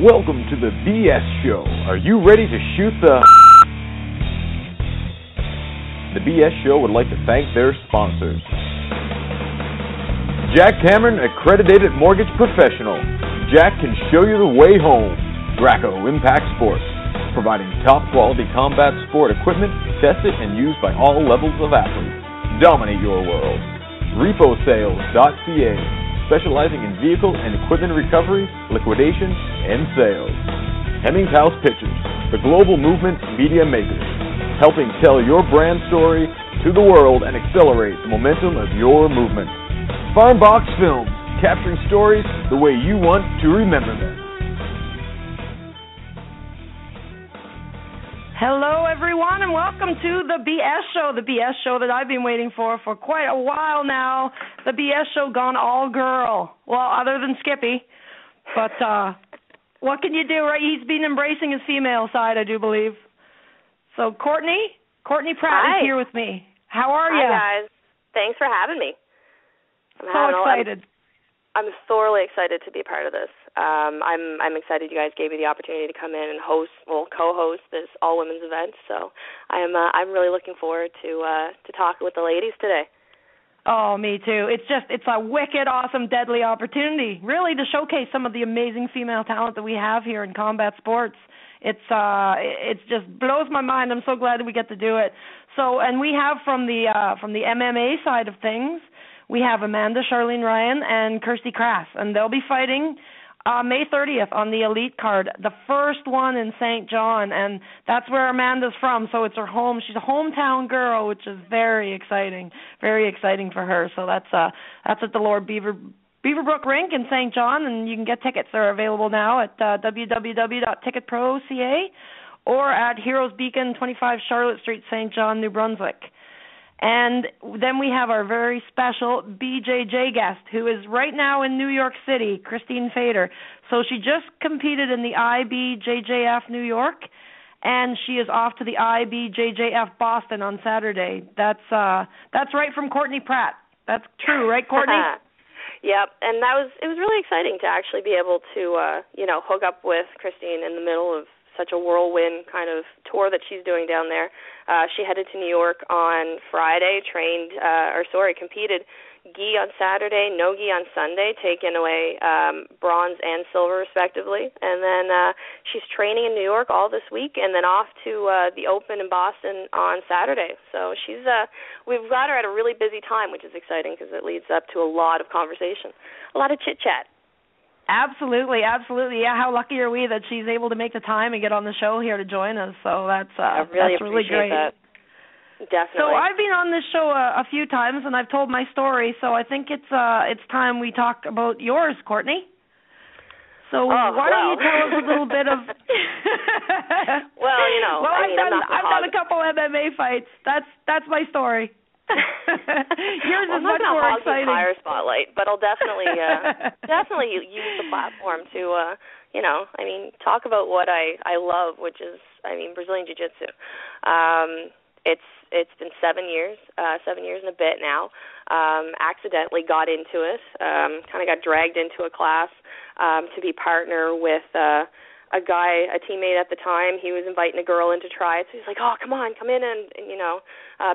Welcome to the BS Show. Are you ready to shoot the... The BS Show would like to thank their sponsors. Jack Cameron, accredited mortgage professional. Jack can show you the way home. Graco Impact Sports, providing top-quality combat sport equipment tested and used by all levels of athletes. Dominate your world. RepoSales.ca, specializing in vehicle and equipment recovery, liquidation, and sales. Hemmings House Pictures, the global movement media makers, helping tell your brand story to the world and accelerate the momentum of your movement. Farmbox Films, capturing stories the way you want to remember them. Hello, everyone, and welcome to the BS Show, the BS Show that I've been waiting for quite a while now. The BS Show gone all girl. Well, other than Skippy. But what can you do, right? He's been embracing his female side, I do believe. So, Courtney Pratt is here with me. How are you? Hi, guys. Thanks for having me. I'm excited. I'm thoroughly excited to be a part of this. I'm excited you guys gave me the opportunity to come in and co-host this all-women's event. So I'm really looking forward to talking with the ladies today. Oh, me too. It's a wicked, awesome, deadly opportunity, really, to showcase some of the amazing female talent that we have here in combat sports. It just blows my mind. I'm so glad that we get to do it. So, and we have from the MMA side of things, we have Amanda Charlene Ryan and Kirsty Krass, and they'll be fighting May 30th on the Elite card, the first one in St. John, and that's where Amanda's from, so it's her home. She's a hometown girl, which is very exciting for her. So that's at the Lord Beaverbrook Rink in St. John, and you can get tickets. They're available now at www.ticketpro.ca or at Heroes Beacon, 25 Charlotte Street, St. John, New Brunswick. And then we have our very special BJJ guest, who is right now in New York City, Christine Fader. So she just competed in the IBJJF New York, and she is off to the IBJJF Boston on Saturday. That's right from Courtney Pratt. That's true, right, Courtney? Yep, and it was really exciting to actually be able to hook up with Christine in the middle of such a whirlwind kind of tour that she's doing down there. She headed to New York on Friday, competed gi on Saturday, no gi on Sunday, taking away bronze and silver respectively. And then she's training in New York all this week and then off to the Open in Boston on Saturday. So we've got her at a really busy time, which is exciting because it leads up to a lot of conversation, a lot of chit-chat. Absolutely. Yeah, how lucky are we that she's able to make the time and get on the show here to join us? So that's really great. That. Definitely. So I've been on this show a few times and I've told my story. So I think it's time we talk about yours, Courtney. So why don't you tell us a little bit of? I've done a couple MMA fights. That's my story. Yours is much more exciting. I'm not going to hog the entire spotlight, but I'll definitely use the platform to talk about what I love, which is Brazilian Jiu-Jitsu. It's been 7 years and a bit now. Accidentally got into it. Kind of got dragged into a class to be partner with a teammate at the time. He was inviting a girl in to try it, so he's like, "Oh, come in and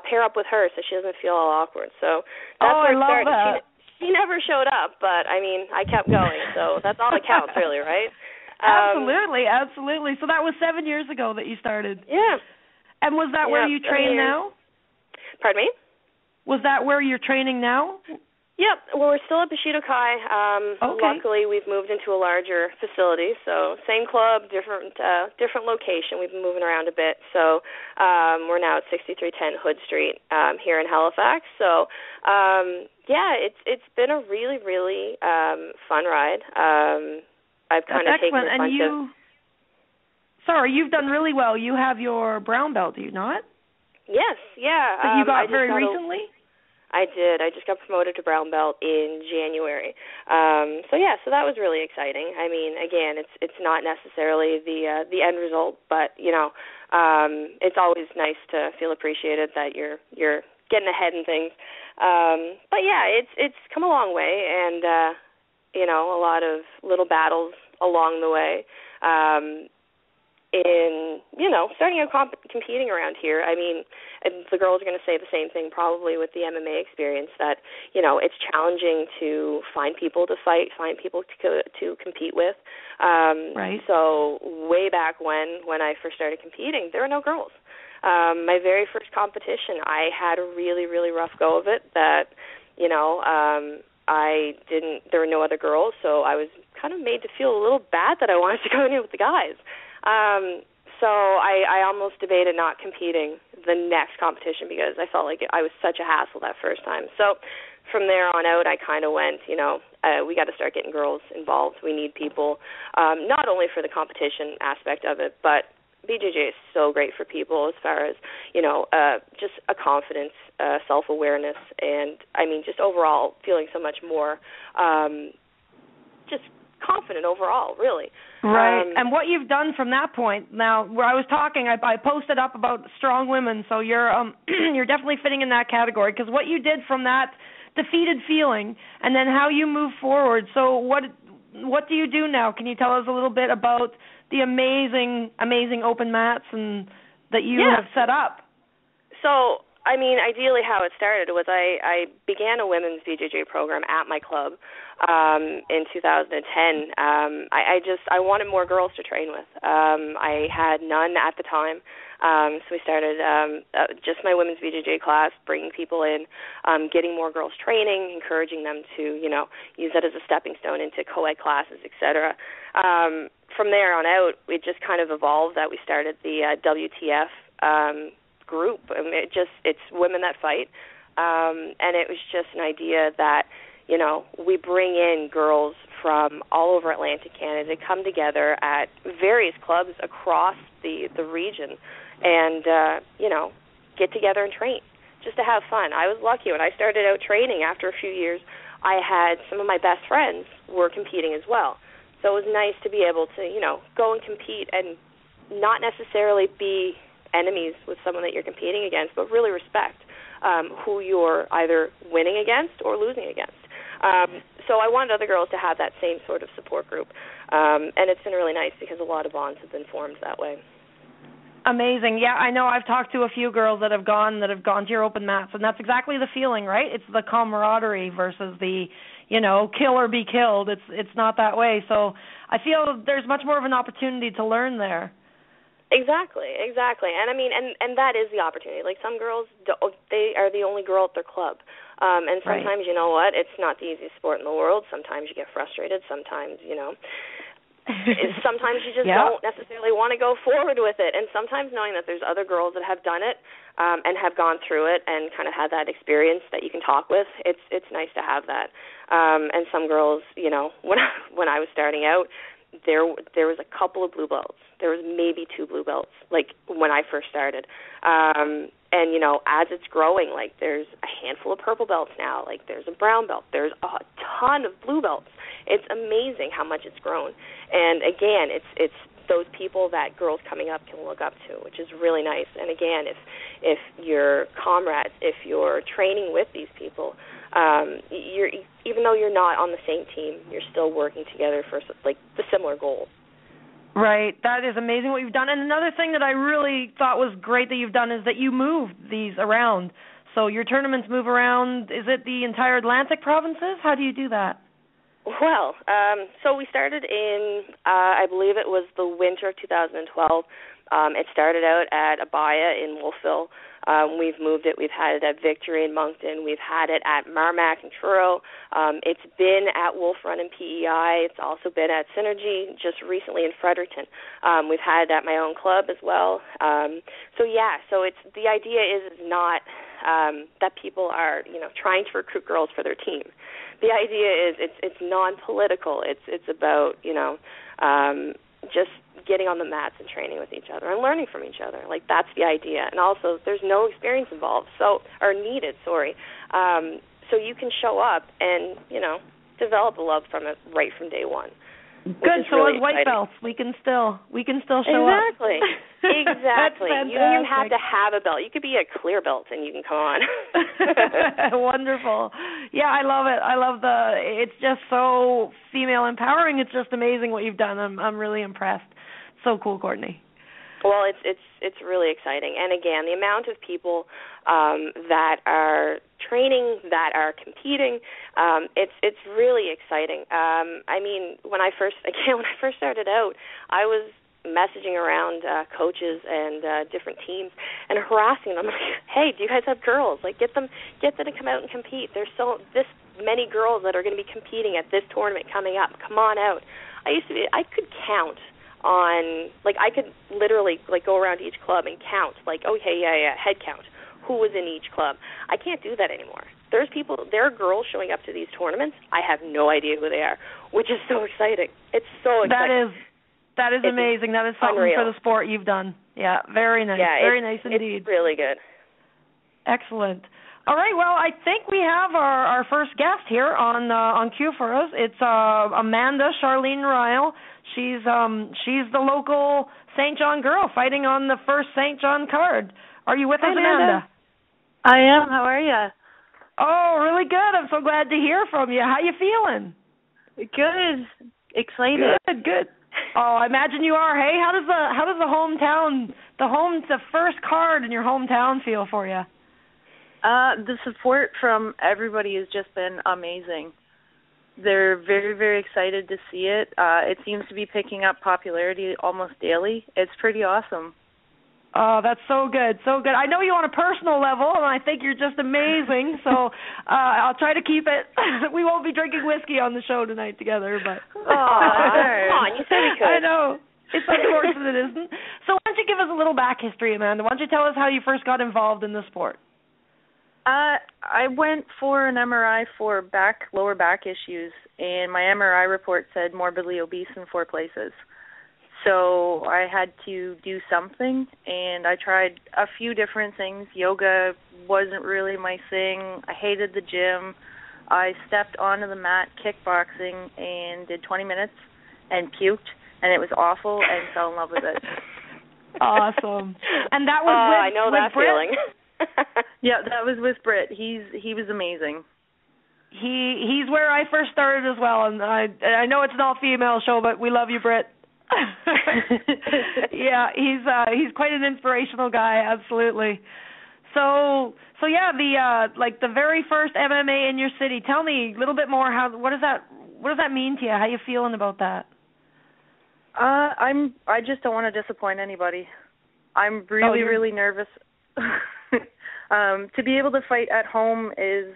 pair up with her so she doesn't feel all awkward." So that's where it started. That. She never showed up, but I kept going, so that's all that counts, really, right? Absolutely. So that was 7 years ago that you started. Yeah. And was that where you train now? Pardon me? Was that where you're training now? Yep. Well, we're still at Bushido Kai. Okay. Luckily, we've moved into a larger facility, so same club, different location. We've been moving around a bit, so we're now at 6310 Hood Street here in Halifax. So, it's been a really, really fun ride. I've kind of taken a bunch of... Sorry, you've done really well. You have your brown belt, do you not? Yes, yeah. That you got very recently? I did. I just got promoted to brown belt in January. So that was really exciting. Again, it's not necessarily the end result, but it's always nice to feel appreciated that you're getting ahead in things. It's come a long way, and a lot of little battles along the way. in, starting out competing around here. I mean, the girls are going to say the same thing probably with the MMA experience, that, it's challenging to find people to fight, find people to compete with. Right. So way back when I first started competing, there were no girls. My very first competition, I had a really, really rough go of it that, there were no other girls, so I was kind of made to feel a little bad that I wanted to go in with the guys. So I almost debated not competing the next competition because I felt like I was such a hassle that first time. So from there on out, I kind of went, we got to start getting girls involved. We need people, not only for the competition aspect of it, but BJJ is so great for people as far as, just a confidence, self-awareness, and, just overall feeling so much more just confident overall, really. Right. And what you've done from that point, now, where I was talking, I posted up about strong women, so you're you're definitely fitting in that category, because what you did from that defeated feeling and then how you move forward. So what do you do now? Can you tell us a little bit about the amazing open mats and that you have set up? So, ideally how it started was I began a women's BJJ program at my club in 2010. I wanted more girls to train with. I had none at the time. So we started just my women's BJJ class, bringing people in, getting more girls training, encouraging them to, use that as a stepping stone into co-ed classes, etc. From there on out, it just kind of evolved that we started the WTF group. It's women that fight, and it was just an idea that, we bring in girls from all over Atlantic Canada to come together at various clubs across the region and, get together and train just to have fun. I was lucky when I started out training. After a few years, I had some of my best friends were competing as well. So it was nice to be able to, go and compete and not necessarily be enemies with someone that you're competing against, but really respect who you're either winning against or losing against. So I wanted other girls to have that same sort of support group, and it's been really nice because a lot of bonds have been formed that way. Amazing. Yeah, I know I've talked to a few girls that have gone to your open mats, and that's exactly the feeling, right? It's the camaraderie versus the, kill or be killed. It's not that way. So I feel there's much more of an opportunity to learn there. Exactly. And that is the opportunity. Like some girls, they are the only girl at their club. And sometimes, you know what, it's not the easiest sport in the world. Sometimes you get frustrated. Sometimes, sometimes you just don't necessarily want to go forward with it. And sometimes knowing that there's other girls that have done it and have gone through it and kind of had that experience that you can talk with, it's nice to have that. And some girls, when I was starting out, there was a couple of blue belts. There was maybe 2 blue belts, like when I first started. And, as it's growing, like there's a handful of purple belts now. Like there's a brown belt. There's a ton of blue belts. It's amazing how much it's grown. And, again, it's those people that girls coming up can look up to, which is really nice. And, again, if you're comrades, if you're training with these people, even though you're not on the same team, you're still working together for like the similar goal. Right. That is amazing what you've done. And another thing that I really thought was great that you've done is that you moved these around. So your tournaments move around. Is it the entire Atlantic provinces? How do you do that? Well, so we started in, I believe it was the winter of 2012. It started out at Abaya in Wolfville. We've moved it. We've had it at Victory in Moncton. We've had it at Merrimack and Truro. It's been at Wolf Run and PEI. It's also been at Synergy just recently in Fredericton. We've had it at my own club as well. So it's the idea is not that people are trying to recruit girls for their team. The idea is it's non-political. It's about just getting on the mats and training with each other and learning from each other. Like, that's the idea. And also, there's no experience involved, so you can show up and, develop a love from it right from day one. Good. So really as white exciting. belts, we can still show up. Exactly. You don't even have to have a belt. You could be a clear belt and you can come on. Wonderful. Yeah, I love it. I love it's just so female empowering. It's just amazing what you've done. I'm really impressed. So cool, Courtney. Well, it's really exciting, and again, the amount of people that are training, that are competing, it's really exciting. I mean, when I first started out, I was messaging around coaches and different teams and harassing them. Like, hey, do you guys have girls? Like, get them to come out and compete. There's this many girls that are going to be competing at this tournament coming up. Come on out. I could count on, like, I could literally, like, go around each club and count, like, okay, yeah, head count, who was in each club. I can't do that anymore. There are girls showing up to these tournaments. I have no idea who they are, which is so exciting. It's so exciting. That is amazing. That is something unreal. For the sport you've done. Yeah, very nice. Yeah, very nice indeed. It's really good. Excellent. All right, well, I think we have our first guest here on cue for us. It's Amanda Charlene Ryle. She's the local St. John girl fighting on the first St. John card. Are you with us, Amanda? I am. How are you? Oh, really good. I'm so glad to hear from you. How you feeling? Good. Excited. Good. Oh, I imagine you are. Hey, how does the first card in your hometown feel for you? The support from everybody has just been amazing. They're very, very excited to see it. It seems to be picking up popularity almost daily. It's pretty awesome. Oh, that's so good, so good. I know you on a personal level, and I think you're just amazing, so I'll try to keep it. We won't be drinking whiskey on the show tonight together, but... Come on, you said we could. I know. It's unfortunate it isn't. So why don't you give us a little back history, Amanda? Why don't you tell us how you first got involved in the sport? I went for an MRI for lower back issues, and my MRI report said morbidly obese in 4 places. So I had to do something, and I tried a few different things. Yoga wasn't really my thing. I hated the gym. I stepped onto the mat kickboxing and did 20 minutes and puked, and it was awful, and fell in love with it. Awesome. And that was with I know with that Britt? feeling. Yeah, that was with Britt. He was amazing. He's where I first started as well, and I know it's an all-female show, but we love you, Britt. Yeah, he's quite an inspirational guy, absolutely. So yeah, the very first MMA in your city. Tell me a little bit more. What does that mean to you? How you feeling about that? I just don't want to disappoint anybody. I'm really nervous. To be able to fight at home is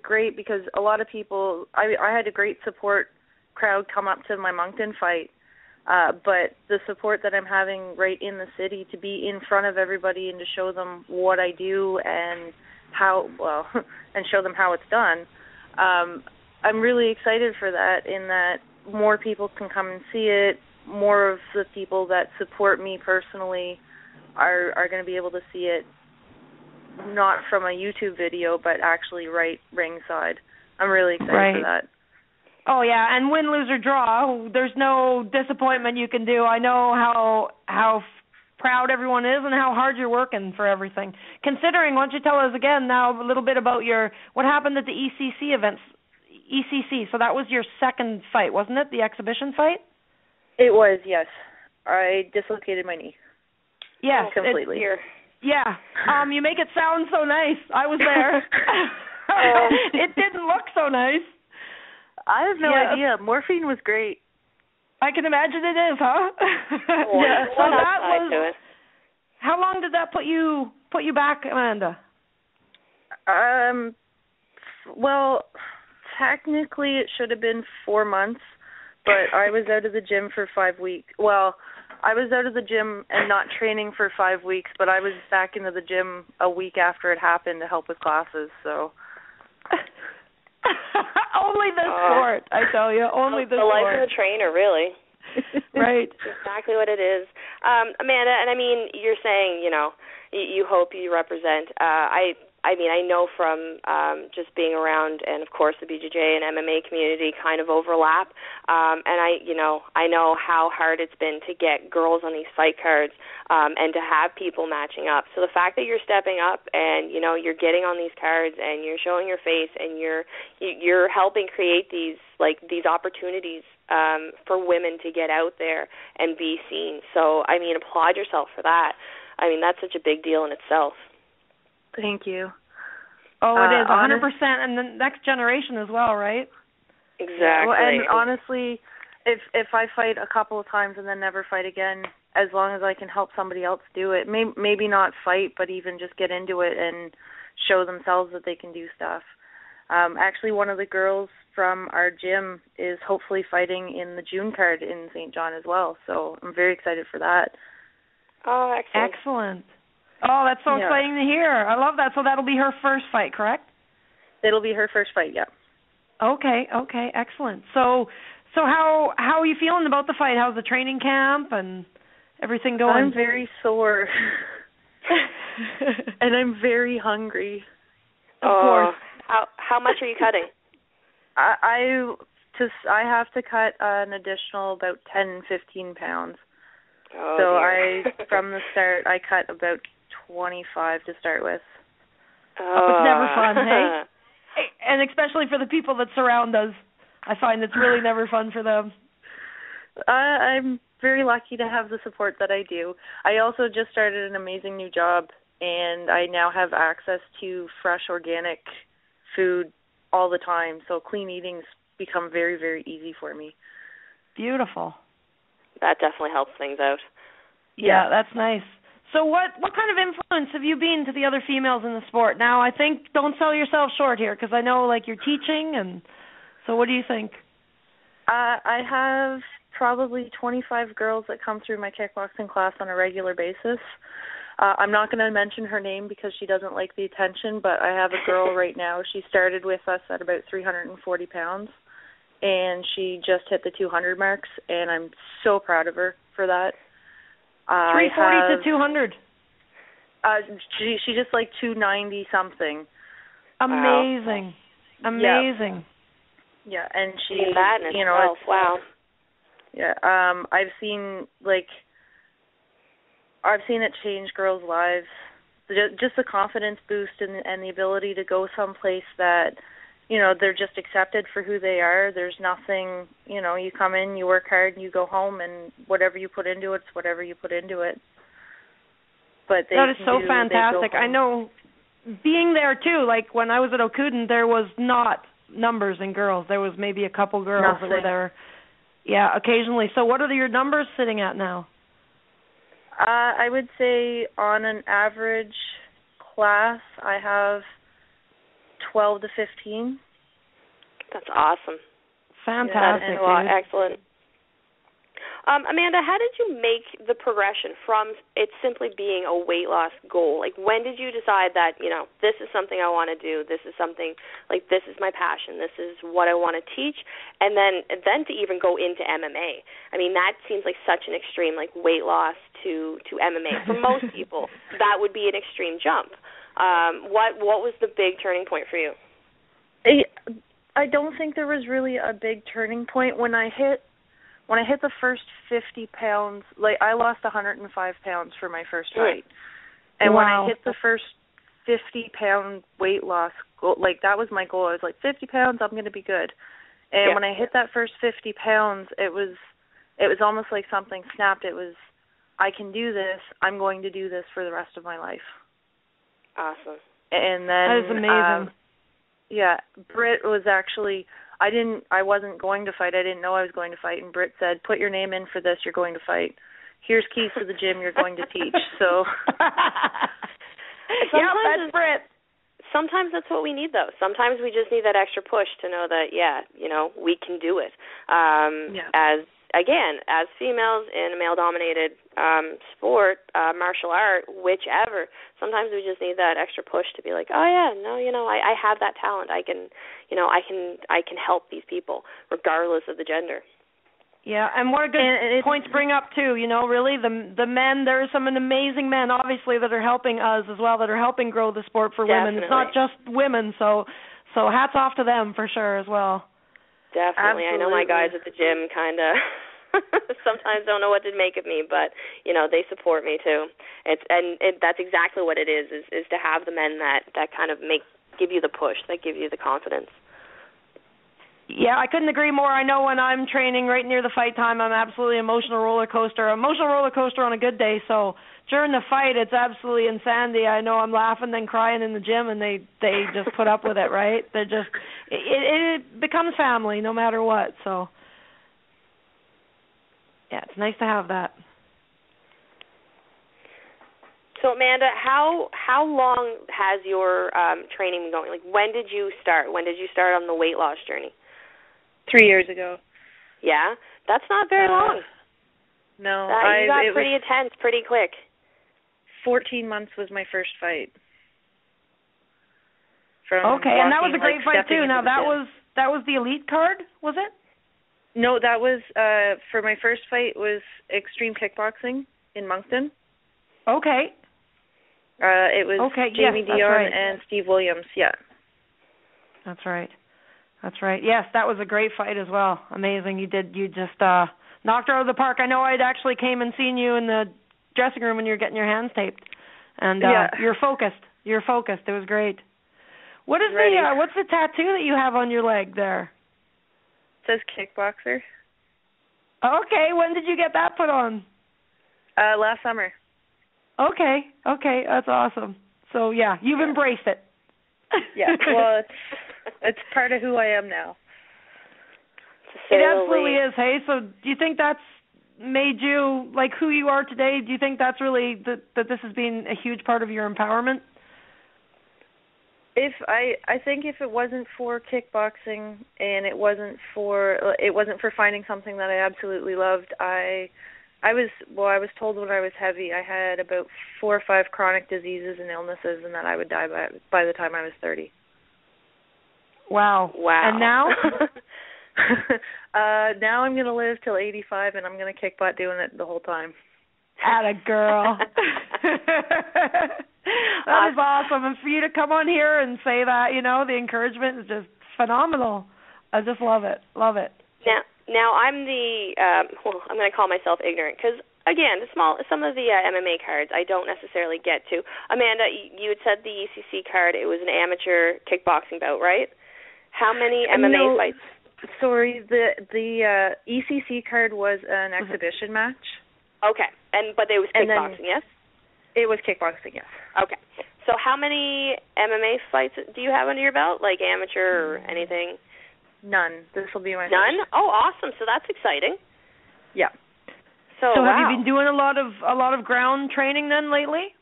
great because a lot of people. I had a great support crowd come up to my Moncton fight, but the support that I'm having right in the city to be in front of everybody and to show them what I do and and show them how it's done. I'm really excited for that. In that more people can come and see it. More of the people that support me personally are going to be able to see it, not from a YouTube video, but actually right ringside. I'm really excited for that. Oh, yeah, and win, lose, or draw, there's no disappointment you can do. I know how proud everyone is and how hard you're working for everything. Considering, why don't you tell us again now a little bit about what happened at the ECC events? ECC, so that was your second fight, wasn't it, the exhibition fight? It was, yes. I dislocated my knee. Yes. Completely. Yeah. You make it sound so nice. I was there. It didn't look so nice. I have no idea. Morphine was great. I can imagine it is, huh? Yeah. So that was. How long did that put you back, Amanda? Well, technically it should have been 4 months, but I was out of the gym for 5 weeks. Well, I was out of the gym and not training for 5 weeks, but I was back into the gym a week after it happened to help with classes, so. Only the sport, I tell you. Only the sport. The life of a trainer, really. Right. That's exactly what it is. Amanda, and I mean, you're saying, you hope you represent. I I mean, I know from just being around, and of course the BJJ and MMA community kind of overlap, and I know how hard it's been to get girls on these fight cards, and to have people matching up. So the fact that you're stepping up and you're getting on these cards and you're showing your face and you're helping create these opportunities for women to get out there and be seen. So I mean, applaud yourself for that. I mean, that's such a big deal in itself. Thank you. Oh, it is 100%, and the next generation as well, right? Exactly. Well, and honestly, if I fight a couple of times and then never fight again, as long as I can help somebody else do it, maybe not fight, but even just get into it and show themselves that they can do stuff. Actually, one of the girls from our gym is hopefully fighting in the June card in St. John as well, so I'm very excited for that. Oh, excellent. Excellent. Oh, that's so exciting to hear. I love that. So that'll be her first fight, correct? It'll be her first fight, yeah. Okay, excellent. So how are you feeling about the fight? How's the training camp and everything going? I'm very sore. And I'm very hungry. Of course. How much are you cutting? I have to cut an additional about 10, 15 pounds. Oh, so dear. from the start, I cut about 25 to start with. Oh, it's never fun, hey? And especially for the people that surround us, I find it's really never fun for them. I'm very lucky to have the support that I do. I also just started an amazing new job, and I now have access to fresh organic food all the time, so clean eating's become very, very easy for me. Beautiful. That definitely helps things out. Yeah, that's nice. So what kind of influence have you been to the other females in the sport? Now, I think don't sell yourself short here, because I know you're teaching, and so what do you think? I have probably 25 girls that come through my kickboxing class on a regular basis. I'm not going to mention her name because she doesn't like the attention, but I have a girl right now. She started with us at about 340 pounds, and she just hit the 200 marks, and I'm so proud of her for that. 340 to 200. She just 290 something. Amazing. Wow. Amazing. Yeah, and she, that in itself, wow. Yeah, I've seen it change girls' lives. Just the confidence boost and the ability to go someplace that, they're just accepted for who they are. There's nothing, you come in, you work hard, and you go home, and whatever you put into it's whatever you put into it. But that is so fantastic. I know being there, too, when I was at Okuden, there was not numbers in girls. There was maybe a couple girls that were there. Yeah, occasionally. So what are your numbers sitting at now? I would say on an average class, I have 12 to 15. That's awesome. Fantastic. Yeah, excellent. Amanda, how did you make the progression from it simply being a weight loss goal? When did you decide that, this is something I want to do, this is something, this is my passion, this is what I want to teach, and then to even go into MMA? I mean, that seems like such an extreme, weight loss to MMA. For most people, that would be an extreme jump. What was the big turning point for you? I don't think there was really a big turning point. When I hit the first 50 pounds, I lost 105 pounds for my first fight. And when I hit the first 50-pound weight loss goal, that was my goal. I was 50 pounds, I'm going to be good. And when I hit that first 50 pounds, it was almost like something snapped. It was, I can do this. I'm going to do this for the rest of my life. Awesome. And then that is amazing. Britt was actually, I wasn't going to fight. I didn't know I was going to fight. And Britt said, put your name in for this. You're going to fight. Here's keys to the gym. You're going to teach. So. That's Britt. Sometimes that's what we need, though. Sometimes we just need that extra push to know that, we can do it. As females in a male-dominated sport, martial art, whichever, sometimes we just need that extra push to be like, I have that talent. I can help these people, regardless of the gender. Yeah, and what a good point to bring up too. Really, the men. There are some amazing men, obviously, that are helping us as well, that are helping grow the sport for women. It's not just women, so hats off to them for sure as well. Definitely. Absolutely. I know my guys at the gym kind of sometimes don't know what to make of me, but they support me too. That's exactly what it is to have the men that kind of give you the push, that give you the confidence. Yeah, I couldn't agree more. I know when I'm training right near the fight time, I'm absolutely emotional roller coaster on a good day. So during the fight, it's absolutely insanity. I know I'm laughing then crying in the gym, and they just put up with it, right? They're just it becomes family no matter what. So yeah, it's nice to have that. So Amanda, how long has your training been going? Like, when did you start? When did you start on the weight loss journey? 3 years ago. Yeah? That's not very long. No. You got pretty intense pretty quick. 14 months was my first fight. Okay, and that was a great fight too. Now that was the elite card, was it? No, that was for my first fight was Extreme Kickboxing in Moncton. Okay. It was Jamie Dion and Steve Williams, yeah. That's right. Yes, that was a great fight as well. Amazing. You just knocked her out of the park. I know I'd actually came and seen you in the dressing room when you were getting your hands taped. And you're focused. It was great. What's the tattoo that you have on your leg there? It says Kickboxer. Okay, when did you get that put on? Last summer. Okay, that's awesome. So yeah, you've embraced it. Yeah, well, it's part of who I am now. It absolutely is. Hey, so do you think that's made you like who you are today? Do you think that's really that this has been a huge part of your empowerment? I think if it wasn't for kickboxing and it wasn't for finding something that I absolutely loved, I was told when I was heavy I had about 4 or 5 chronic diseases and illnesses, and that I would die by the time I was 30. Wow. And now? Now I'm going to live till 85, and I'm going to kick butt doing it the whole time. Atta girl. That is awesome. And for you to come on here and say that, the encouragement is just phenomenal. I just love it. Now I'm I'm going to call myself ignorant because, again, some of the MMA cards I don't necessarily get to. Amanda, you had said the ECC card, it was an amateur kickboxing bout, right? How many MMA fights? Sorry, the ECC card was an exhibition match. Okay, but it was kickboxing, yes? It was kickboxing, yes. Okay. So how many MMA fights do you have under your belt, like amateur or anything? None. This will be my None? first. Oh, awesome. So that's exciting. Yeah. So have you been doing a lot of ground training then lately?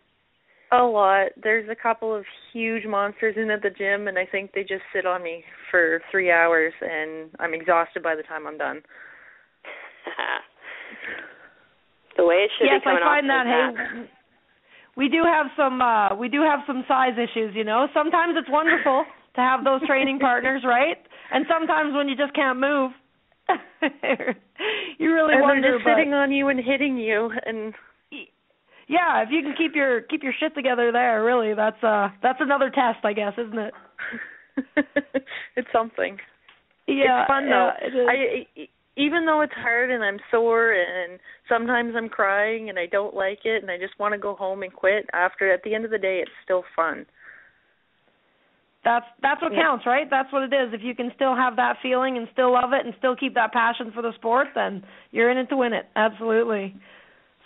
A lot. There's a couple of huge monsters in at the gym, and I think they just sit on me for 3 hours, and I'm exhausted by the time I'm done. The way it should be coming off. Yes, I find that. Hey, we do have some size issues. Sometimes it's wonderful to have those training partners, right? And sometimes when you just can't move, you really wonder. They're just sitting on you and hitting you, and yeah, if you can keep your shit together there, really, that's another test, I guess, isn't it? It's something. Yeah, it's fun though. It is. Even though it's hard and I'm sore and sometimes I'm crying and I don't like it and I just want to go home and quit, at the end of the day, it's still fun. That's what counts, right? That's what it is. If you can still have that feeling and still love it and still keep that passion for the sport, then you're in it to win it. Absolutely.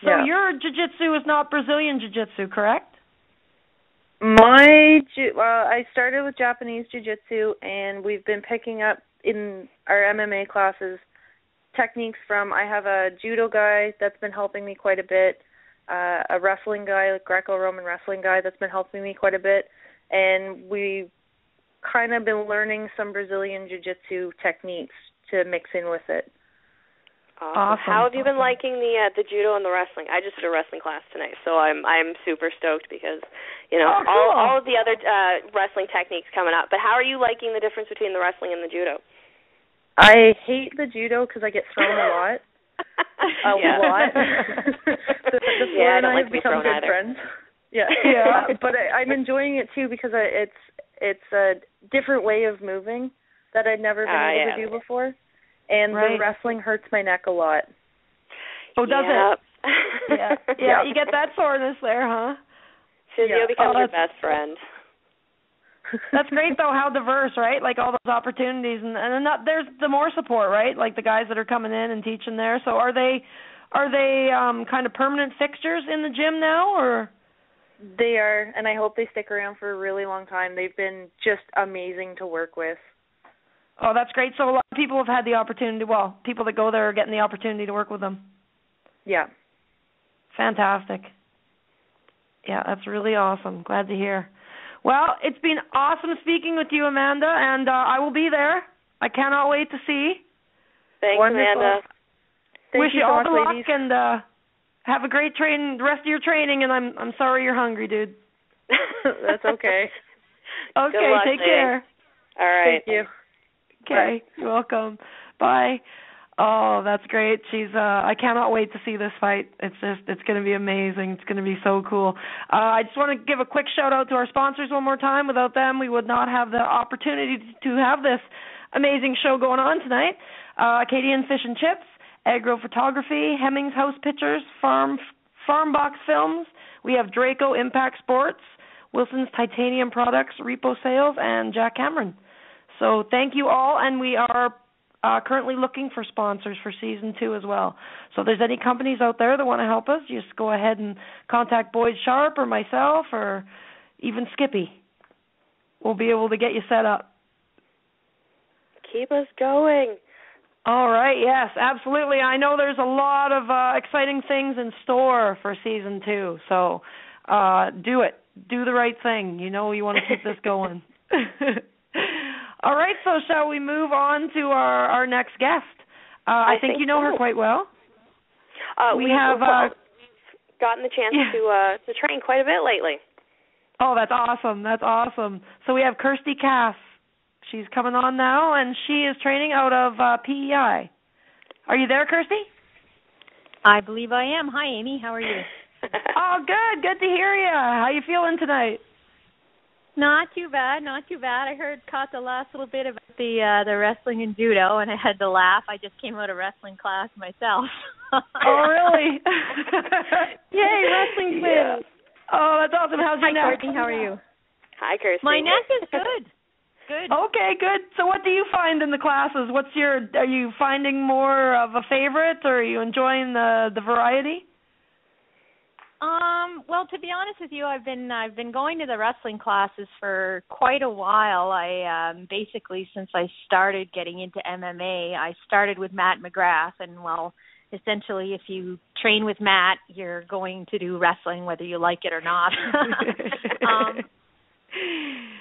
So your jiu-jitsu is not Brazilian jiu-jitsu, correct? I started with Japanese jiu-jitsu, and we've been picking up in our MMA classes techniques from, I have a judo guy that's been helping me quite a bit, a wrestling guy, a Greco-Roman wrestling guy that's been helping me quite a bit, and we've kind of been learning some Brazilian jiu-jitsu techniques to mix in with it. Awesome. How have you been liking the judo and the wrestling? I just did a wrestling class tonight, so I'm super stoked because cool. all of the other wrestling techniques coming up. But how are you liking the difference between the wrestling and the judo? I hate the judo because I get thrown a lot. A lot. The floor and I have become good friends. Yeah. But I'm enjoying it too because it's a different way of moving that I'd never been able to do before, and the wrestling hurts my neck a lot. Oh, does it? Yeah. You get that soreness there, huh? Physio becomes your best friend. That's great, though, how diverse, right? Like all those opportunities, and there's the more support, right? Like the guys that are coming in and teaching there. So are they kind of permanent fixtures in the gym now, or? They are, and I hope they stick around for a really long time. They've been just amazing to work with. Oh, that's great. So a lot of people have had the opportunity. Well, people that go there are getting the opportunity to work with them. Yeah. Fantastic. Yeah, that's really awesome. Glad to hear. Well, it's been awesome speaking with you, Amanda, and I will be there. I cannot wait to see. Thanks, Wonderful. Amanda. Wish you all the luck, ladies. and have a great the rest of your training, and I'm sorry you're hungry, dude. That's okay. Okay, Good luck, take care. All right. Thank you. Okay, Bye. you're welcome. Bye. Oh, that's great. I cannot wait to see this fight. It's going to be amazing. It's going to be so cool. I just want to give a quick shout out to our sponsors one more time. Without them, we would not have the opportunity to have this amazing show going on tonight. Acadian Fish and Chips, Agro Photography, Hemmings House Pictures, Farm Box Films. We have Draco Impact Sports, Wilson's Titanium Products, Repo Sales, and Jack Cameron. So thank you all, and we are currently looking for sponsors for Season 2 as well. So if there's any companies out there that want to help us, just go ahead and contact Boyd Sharpe or myself or even Skippy. We'll be able to get you set up. Keep us going. All right, yes, absolutely. I know there's a lot of exciting things in store for Season 2, so do it. Do the right thing. You know you want to keep this going. All right, so shall we move on to our next guest? I think you know her quite well. We have gotten the chance to train quite a bit lately. Oh, that's awesome. That's awesome. So we have Kirsty Cass. She's coming on now, and she is training out of PEI. Are you there, Kirsty? I believe I am. Hi, Amy. How are you? Oh, good. Good to hear you. How you feeling tonight? Not too bad. I caught the last little bit about the wrestling and judo, and I had to laugh. I just came out of wrestling class myself. Oh, really? Yay, wrestling fans. Oh, that's awesome. How's your neck? Hi, Courtney. How are you? Hi, Kirsty. My neck is good. Good. Okay, good. So what do you find in the classes? Are you finding more of a favorite, or are you enjoying the variety? Well, to be honest with you, I've been going to the wrestling classes for quite a while. I basically, since I started getting into MMA, I started with Matt McGrath, and essentially, if you train with Matt, you're going to do wrestling whether you like it or not.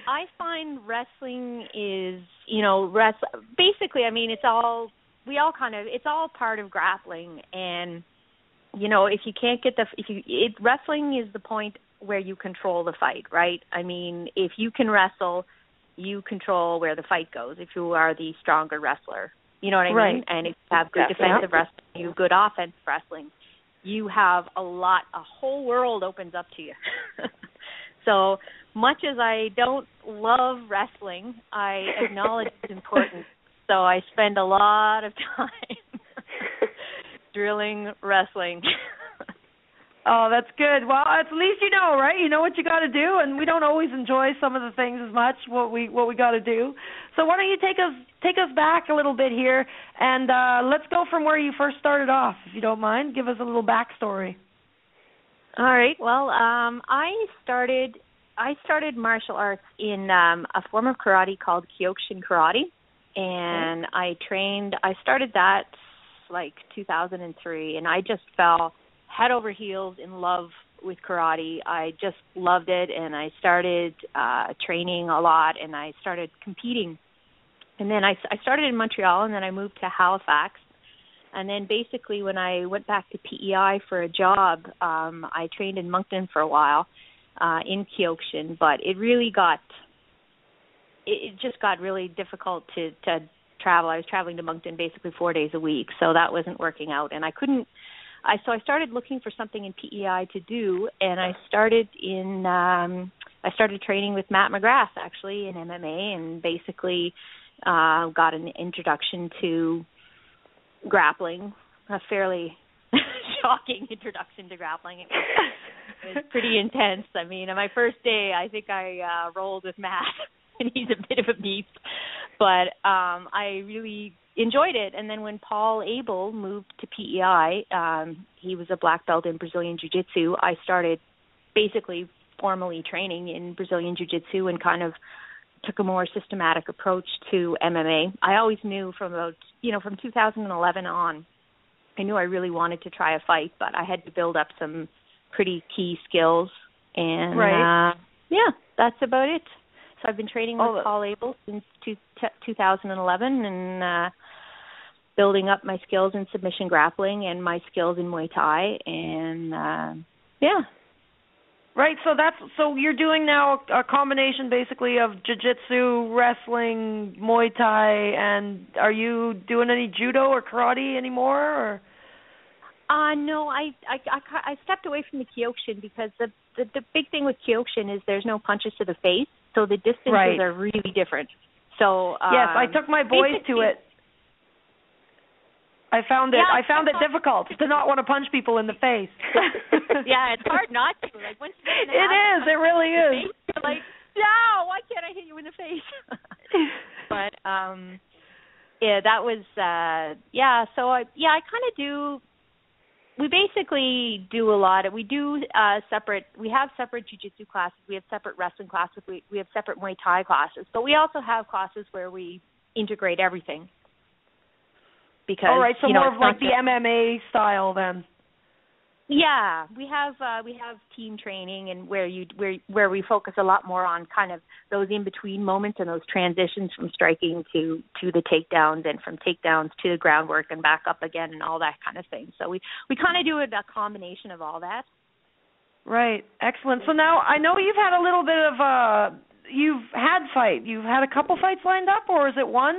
I find wrestling is, basically, I mean, it's all part of grappling, and if you can't get wrestling is the point where you control the fight, right? I mean, if you can wrestle, you control where the fight goes. If you are the stronger wrestler, you know what I mean? And if you have good defensive wrestling, you have good offensive wrestling, you have a whole world opens up to you. So much as I don't love wrestling, I acknowledge it's important. So I spend a lot of time drilling wrestling. Oh, that's good. Well, at least you know, right? You know what you got to do, and we don't always enjoy some of the things as much what we got to do. So why don't you take us back a little bit here, and let's go from where you first started off, if you don't mind. Give us a little backstory. All right. Well, I started martial arts in a form of karate called Kyokushin Karate, and I started that like 2003, and I just fell head over heels in love with karate. I just loved it, and I started training a lot, and I started competing. And then I started in Montreal, and then I moved to Halifax. And then basically when I went back to PEI for a job, I trained in Moncton for a while in Kyokushin, but it just got really difficult to travel. I was traveling to Moncton basically 4 days a week, so that wasn't working out. And I started looking for something in PEI to do, and I started training with Matt McGrath, actually, in MMA, and basically got an introduction to grappling, a fairly shocking introduction to grappling. It was pretty intense. I mean, on my first day, I think I rolled with Matt, and he's a bit of a beast. But I really enjoyed it. And then when Paul Abel moved to PEI, he was a black belt in Brazilian Jiu-Jitsu. I started basically formally training in Brazilian Jiu-Jitsu and kind of took a more systematic approach to MMA. I always knew from 2011 on, I knew I really wanted to try a fight, but I had to build up some pretty key skills. And that's about it. So I've been training with Paul Abel since 2011 and building up my skills in submission grappling and my skills in Muay Thai. And, Right, so you're doing now a combination basically of jiu-jitsu, wrestling, Muay Thai, and are you doing any judo or karate anymore? Or? No, I stepped away from the Kyokushin because the big thing with Kyokushin is there's no punches to the face, so the distances are really different. So yes, I took my boys to it. I found it difficult to not want to punch people in the face. Yeah, it's hard not to. Like once you get in the habit, it really is. Face, you're like, no, why can't I hit you in the face? But that was So I kind of do. We basically do a lot. We do separate. We have separate jiu-jitsu classes. We have separate wrestling classes. We have separate Muay Thai classes. But we also have classes where we integrate everything. Because, all right, so more of like the MMA style then. Yeah, we have team training and where we focus a lot more on kind of those in between moments and those transitions from striking to the takedowns and from takedowns to the groundwork and back up again and all that kind of thing. So we kind of do a combination of all that. Right, excellent. So now I know you've had a little bit of you've had a couple fights lined up, or is it one?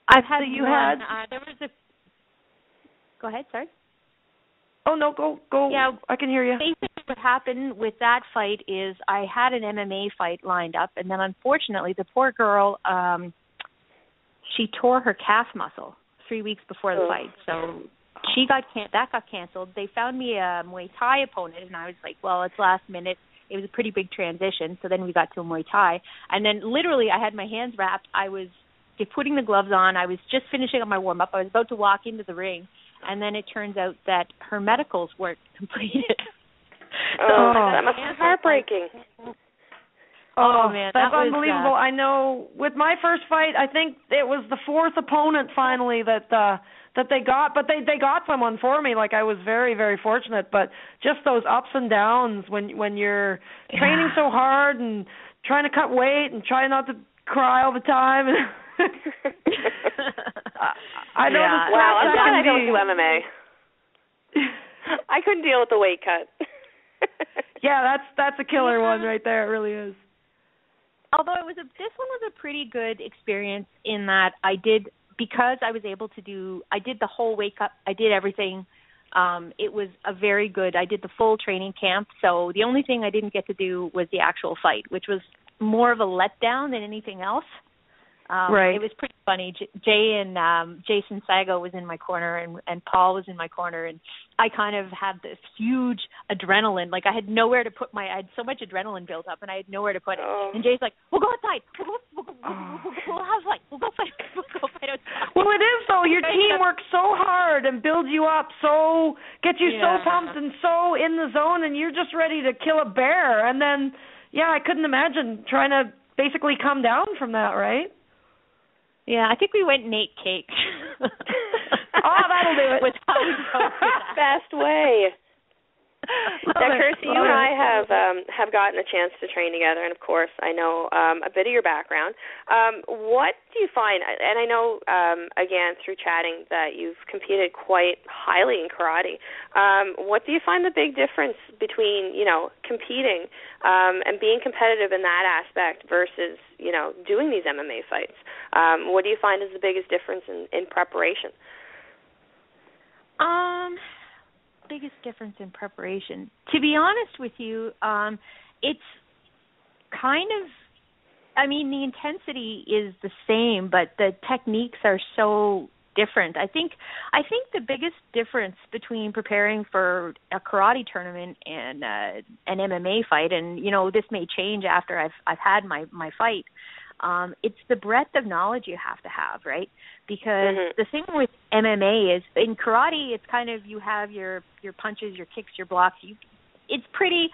I've had there was a. Go ahead, sorry. Oh no, go. Yeah, I can hear you. Basically, what happened with that fight is I had an MMA fight lined up, and then unfortunately, the poor girl, she tore her calf muscle 3 weeks before the fight, so that got canceled. They found me a Muay Thai opponent, and I was like, well, it's last minute. It was a pretty big transition, so then we got to a Muay Thai, and then literally I had my hands wrapped. I was putting the gloves on. I was just finishing up my warm-up. I was about to walk into the ring, and then it turns out that her medicals weren't completed. That must be heartbreaking. Oh man, that's unbelievable. I know with my first fight, I think it was the fourth opponent finally that they got, but they got someone for me. Like I was very, very fortunate, but just those ups and downs when you're training so hard and trying to cut weight and trying not to cry all the time. I know. Yeah. Wow, I'm glad I don't do MMA. I couldn't deal with the weight cut. Yeah, that's a killer one right there. It really is. Although this one was a pretty good experience in that because I was able to I did the whole weight cut. I did everything. It was a very good. I did the full training camp. So the only thing I didn't get to do was the actual fight, which was more of a letdown than anything else. Right. It was pretty funny. Jason Sago was in my corner, and Paul was in my corner, and I kind of had this huge adrenaline. Like I had nowhere to put I had so much adrenaline built up, and I had nowhere to put it. And Jay's like, "We'll go outside. We'll have a fight. We'll go fight. We'll go fight outside." Well, it is though. Your team works so hard and builds you up, get you so pumped and so in the zone, and you're just ready to kill a bear. And then, I couldn't imagine trying to basically come down from that, right? Yeah, I think we went and ate cake. Oh, that'll do it. With how we best way. No, Now, Kirsty, you and I have gotten a chance to train together, and of course, I know a bit of your background. What do you find? And I know, again, through chatting, that you've competed quite highly in karate. What do you find the big difference between, competing and being competitive in that aspect versus, doing these MMA fights? What do you find is the biggest difference in preparation? Biggest difference in preparation. To be honest with you, it's kind of, the intensity is the same, but the techniques are so different. I think the biggest difference between preparing for a karate tournament and an MMA fight, and this may change after I've had my fight. It's the breadth of knowledge you have to have, right? Because the thing with MMA is, in karate, it's kind of, you have your punches, your kicks, your blocks. It's pretty,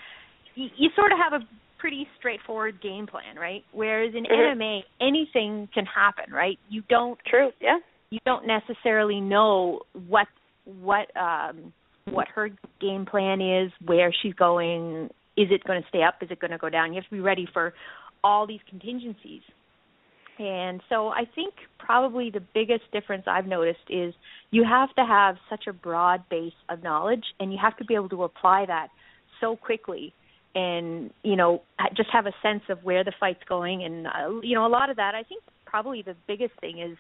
you sort of have a pretty straightforward game plan, right? Whereas in MMA, anything can happen, right? You don't. True. Yeah. You don't necessarily know what her game plan is, where she's going. Is it going to stay up? Is it going to go down? You have to be ready for all these contingencies. And so I think probably the biggest difference I've noticed is you have to have such a broad base of knowledge, and you have to be able to apply that so quickly and, just have a sense of where the fight's going. And, a lot of that, I think probably the biggest thing is,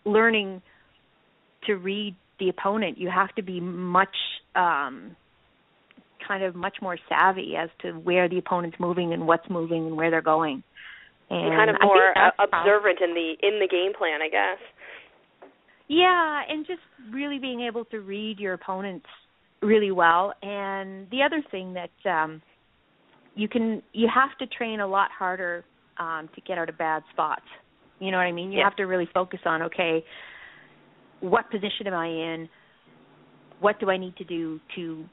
learning to read the opponent. You have to be much more savvy as to where the opponent's moving and what's moving and where they're going. And kind of more observant in the game plan, I guess. Yeah, and just really being able to read your opponents really well. And the other thing that you have to train a lot harder to get out of bad spots. You know what I mean? You have to really focus on, okay, what position am I in? What do I need to do to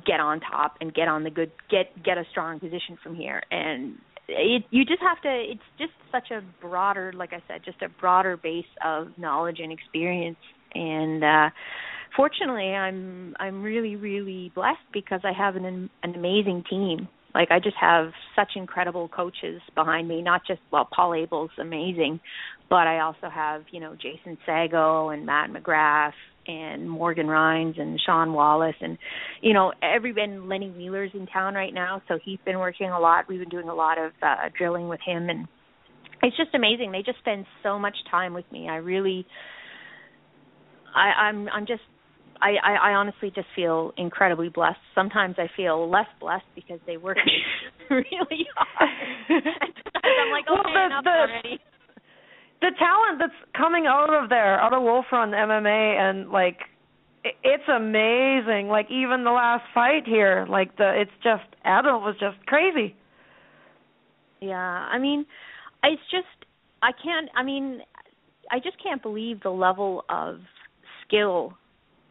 get on top and get on the good, get a strong position from here? And you just have to, it's just such a broader, like I said, just a broader base of knowledge and experience. And fortunately, I'm really, really blessed because I have an amazing team. Like, I just have such incredible coaches behind me, not just, Paul Abel's amazing, but I also have, Jason Sago and Matt McGrath and Morgan Rhines and Sean Wallace and, and Lenny Wheeler's in town right now, so he's been working a lot. We've been doing a lot of drilling with him, and it's just amazing. They just spend so much time with me. I honestly just feel incredibly blessed. Sometimes I feel less blessed because they work really hard. And sometimes I'm like, okay, enough already. The talent that's coming out of Wolf Run MMA, and it's amazing. Like, even the last fight here, Adam was just crazy. Yeah, I just can't believe the level of skill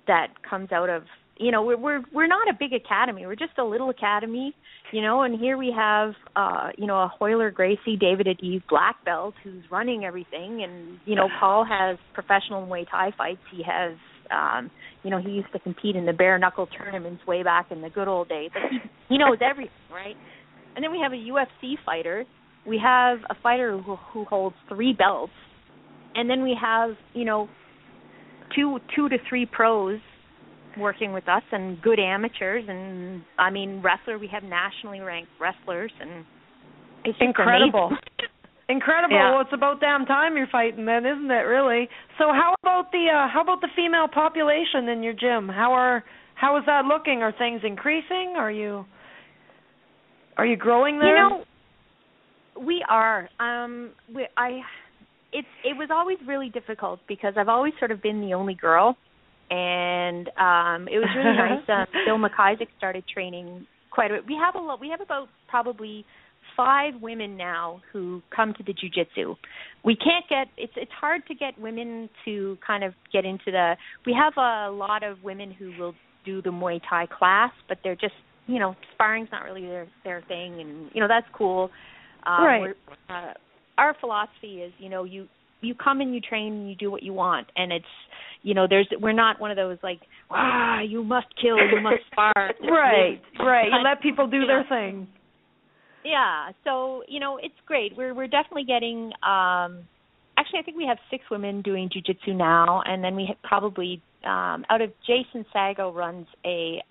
that comes out of, we're not a big academy. We're just a little academy, and here we have, a Hoyler Gracie, David Adib black belt who's running everything. And, Paul has professional Muay Thai fights. He has, he used to compete in the bare knuckle tournaments way back in the good old days. Like, he knows everything, right? And then we have a UFC fighter. We have a fighter who holds 3 belts. And then we have, 2 to 3 pros working with us and good amateurs. And, wrestler, we have nationally ranked wrestlers. And it's just incredible. Amazing. Incredible. Yeah. Well, it's about damn time you're fighting then, isn't it, really? So how about the female population in your gym? How is that looking? Are things increasing? Are you growing there? We are. It was always really difficult because I've always sort of been the only girl, and it was really nice. Bill McIsaac started training quite a bit. We have about probably 5 women now who come to the jiu-jitsu. We can't get it's hard to get women to kind of get into the. We have a lot of women who will do the Muay Thai class, but they're just sparring's not really their thing, and that's cool. Right. Our philosophy is, you you come and you train and you do what you want, and it's, we're not one of those like, you must kill, you must spar. Right. You let people do their thing. Yeah, so it's great. We're definitely getting. Actually, I think we have 6 women doing jiu-jitsu now, and then we have probably out of Jason Sago runs a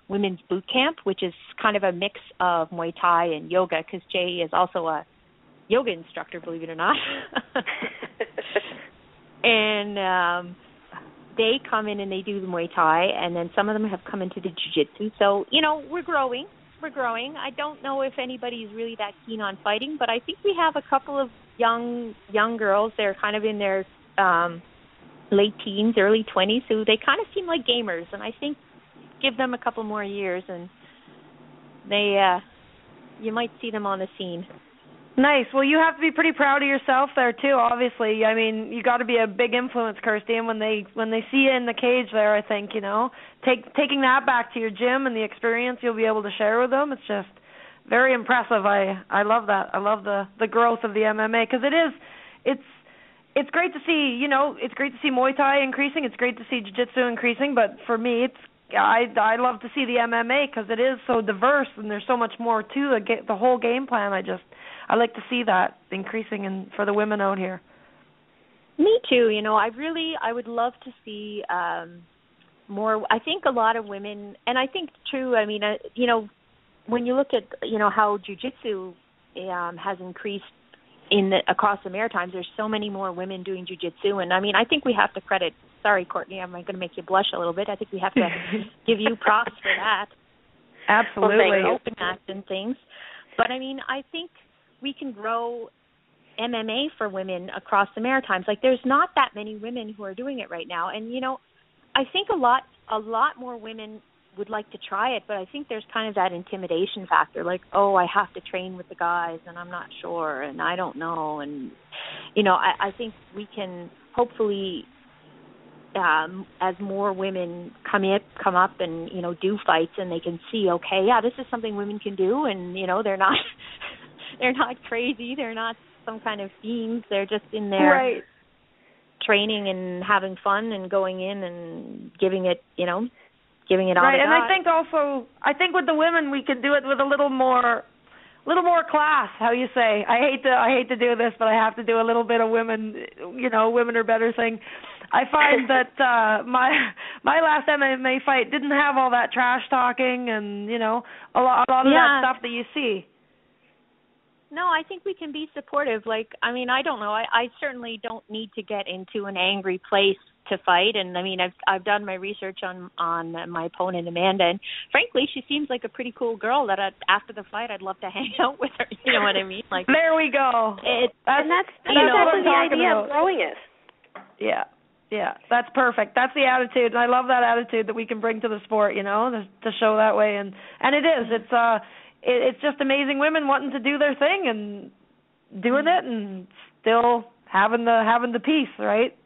women's boot camp, which is kind of a mix of Muay Thai and yoga, because Jay is also a yoga instructor, believe it or not. And they come in and they do the Muay Thai, and then some of them have come into the jiu-jitsu. So, we're growing. I don't know if anybody's really that keen on fighting, but I think we have a couple of young girls. They're kind of in their late teens, early 20s, who they kind of seem like gamers, and I think give them a couple more years, and they you might see them on the scene. Nice. Well, you have to be pretty proud of yourself there too. Obviously, I mean, you got to be a big influence, Kirsty. And when they see you in the cage there, I think taking that back to your gym and the experience you'll be able to share with them. It's just very impressive. I love that. I love the growth of the MMA, because it's great to see. It's great to see Muay Thai increasing. It's great to see Jiu-Jitsu increasing. But for me, I love to see the MMA because it is so diverse and there's so much more to the whole game plan. I like to see that increasing for the women out here. Me too. I would love to see more. I think a lot of women, and I think too, I mean, when you look at, how jiu-jitsu has increased across the Maritimes, there's so many more women doing jiu-jitsu. And I mean, I think we have to credit, sorry, Courtney, I'm going to make you blush a little bit. I think we have to give you props for that. Absolutely. Open mats and things. But I mean, I think we can grow MMA for women across the Maritimes. Like, there's not that many women who are doing it right now. And, I think a lot more women would like to try it, but I think there's kind of that intimidation factor, like, oh, I have to train with the guys, and I'm not sure, and I don't know. And, I think we can hopefully, as more women come up and, do fights, and they can see, okay, yeah, this is something women can do, and, they're not they're not crazy, they're not some kind of fiends, they're just in there training and having fun and going in and giving it all right. they And got. I think with the women we can do it with a little more class. How you say? I hate to do this, but I have to do a little bit of women. Women are better thing. I find that my last MMA fight didn't have all that trash talking and a lot of that stuff that you see. No, I think we can be supportive. Like, I mean, I don't know. I certainly don't need to get into an angry place to fight. And I mean, I've done my research on my opponent, Amanda, and frankly, she seems like a pretty cool girl that after the fight I'd love to hang out with her. You know what I mean? Like, there we go. That's exactly the idea of growing it. Yeah, that's perfect. That's the attitude, and I love that attitude that we can bring to the sport. To show that way, and it is. It's just amazing women wanting to do their thing and doing it and still having the peace, right?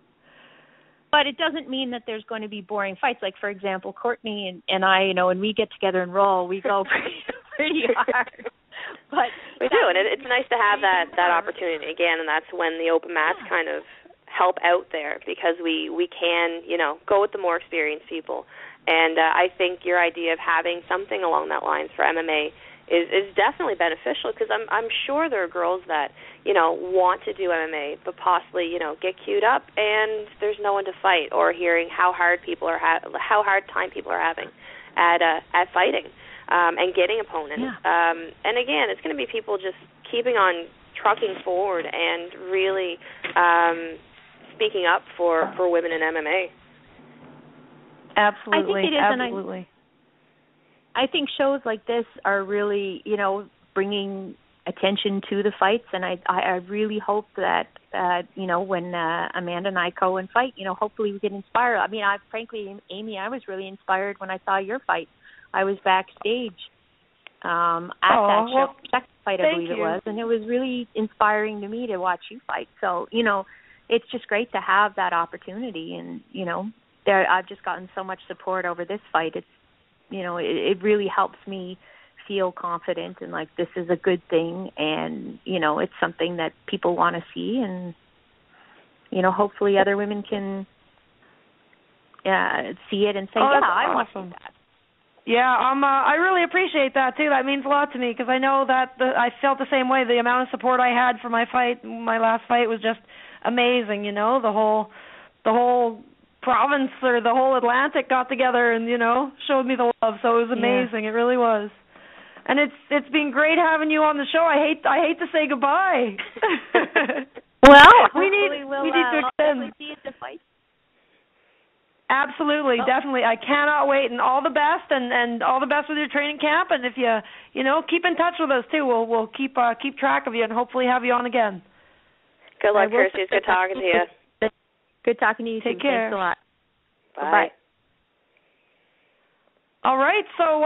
But it doesn't mean that there's going to be boring fights. Like, for example, Courtney and I, when we get together and roll, we go pretty hard. But we do, and it's nice to have that opportunity again, and that's when the open mats kind of help out there, because we can, go with the more experienced people. And I think your idea of having something along that lines for MMA is definitely beneficial, because I'm sure there are girls that want to do MMA but possibly get queued up and there's no one to fight, or hearing how hard time people are having at fighting and getting opponents. And again, it's going to be people just keeping on trucking forward and really speaking up for women in MMA. Absolutely, I think it is, absolutely. I think shows like this are really, bringing attention to the fights, and I really hope that, when Amanda and I go and fight, hopefully we can inspire. I mean, frankly, Amy, I was really inspired when I saw your fight. I was backstage at that show, second fight, I believe it was, and it was really inspiring to me to watch you fight. So, it's just great to have that opportunity, and, I've just gotten so much support over this fight. It's, it really helps me feel confident and like this is a good thing, and it's something that people want to see, and hopefully other women can see it and say, that's I awesome. want to do that. Yeah, I really appreciate that too. That means a lot to me because I know that I felt the same way. The amount of support I had for my last fight was just amazing. The whole province or the whole Atlantic got together and showed me the love. So it was amazing. Yeah. It really was. And it's been great having you on the show. I hate to say goodbye. Well, we need to extend. See you at the fight. Absolutely, definitely. I cannot wait, and all the best, and all the best with your training camp. And if you keep in touch with us too, we'll keep track of you and hopefully have you on again. Good luck, Kirsty. It's good talking to you. Good talking to you. Take care. Thanks a lot. Bye. All right. So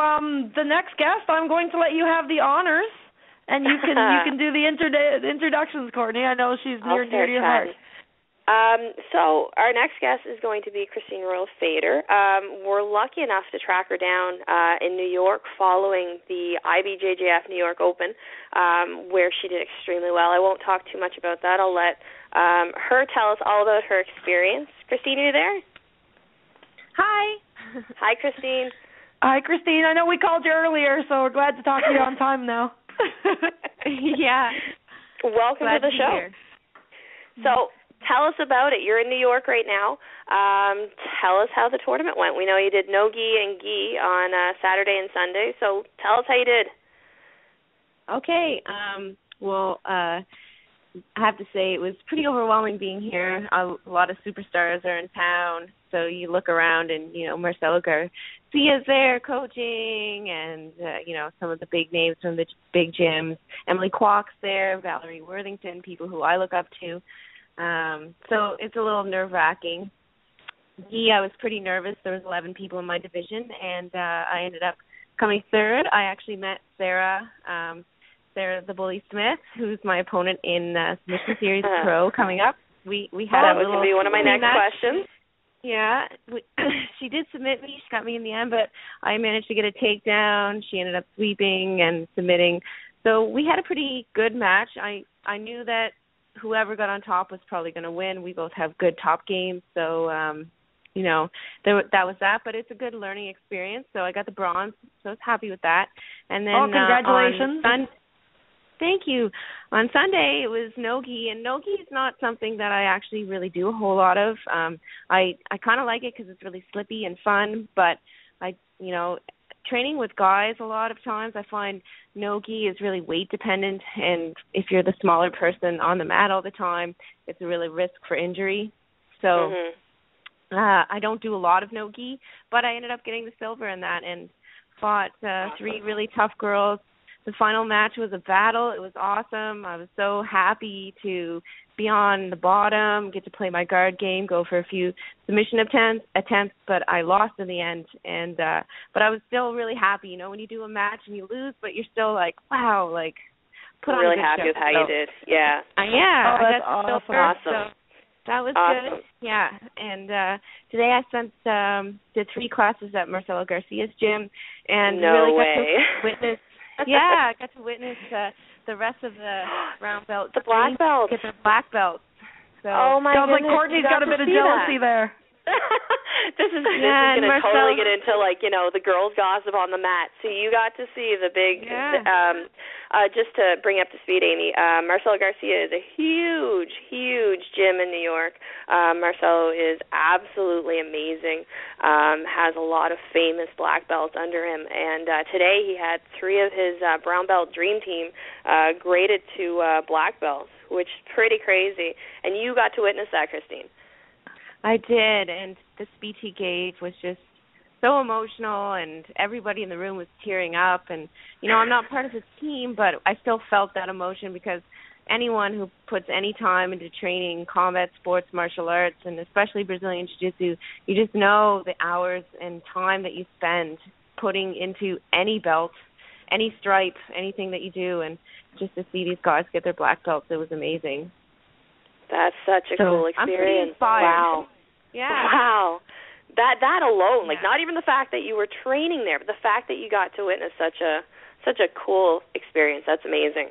the next guest, I'm going to let you have the honors, and you can do the introductions, Courtney. I know she's near to your heart. So our next guest is going to be Christine Royal-Fader. We're lucky enough to track her down in New York following the IBJJF New York Open, where she did extremely well. I won't talk too much about that. I'll let her tell us all about her experience. Christine, are you there? Hi. Hi, Christine. Hi, Christine. I know we called you earlier, so we're glad to talk to you on time now. Yeah. Welcome to the show. Here. So tell us about it. You're in New York right now. Tell us how the tournament went. We know you did no-gi and gi on Saturday and Sunday, so tell us how you did. Okay. I have to say it was pretty overwhelming being here. A lot of superstars are in town, so you look around and, Marcelo Garcia's there coaching and, some of the big names from the big gyms. Emily Kwok's there, Valerie Worthington, people who I look up to. So it's a little nerve-wracking. I was pretty nervous. There was 11 people in my division, and I ended up coming third. I actually met Sarah the Bully Smith, who's my opponent in Submission Series Pro coming up. We had a little. That would be one of my next questions. Yeah, she did submit me. She got me in the end, but I managed to get a takedown. She ended up sweeping and submitting. So we had a pretty good match. I knew that whoever got on top was probably going to win. We both have good top games, so that was that. But it's a good learning experience. So I got the bronze, so I was happy with that. And then congratulations! Thank you. On Sunday, it was no-gi, and no-gi is not something that I actually really do a whole lot of. I kind of like it because it's really slippy and fun, but training with guys a lot of times, I find no-gi is really weight-dependent, and if you're the smaller person on the mat all the time, it's a really risk for injury. So I don't do a lot of no-gi, but I ended up getting the silver in that and fought three really tough girls. The final match was a battle. It was awesome. I was so happy to be on the bottom, get to play my guard game, go for a few submission attempts, but I lost in the end. And but I was still really happy. When you do a match and you lose, but you're still like, wow, put on a good show. Really happy with how you did. Yeah. That's awesome. So that was good. Yeah. And today I did 3 classes at Marcelo Garcia's gym, and really got to witness. Yeah, I got to witness the rest of the brown belts. The black belts. Get their black belts. So, oh, my goodness. Sounds like Courtney's got a bit of jealousy there. This is going to totally get into, the girls' gossip on the mat. So you got to see the big, just to bring up to speed, Amy, Marcelo Garcia is a huge, huge gym in New York. Marcelo is absolutely amazing, has a lot of famous black belts under him. And today he had 3 of his brown belt dream team graded to black belts, which is pretty crazy. And you got to witness that, Christine. I did, and the speech he gave was just so emotional, and everybody in the room was tearing up. And, I'm not part of his team, but I still felt that emotion because anyone who puts any time into training combat sports, martial arts, and especially Brazilian Jiu-Jitsu, you just know the hours and time that you spend putting into any belt, any stripe, anything that you do, and just to see these guys get their black belts, it was amazing. That's such a cool experience. I'm pretty inspired. Wow. Yeah. Wow. That alone, not even the fact that you were training there, but the fact that you got to witness such a cool experience. That's amazing.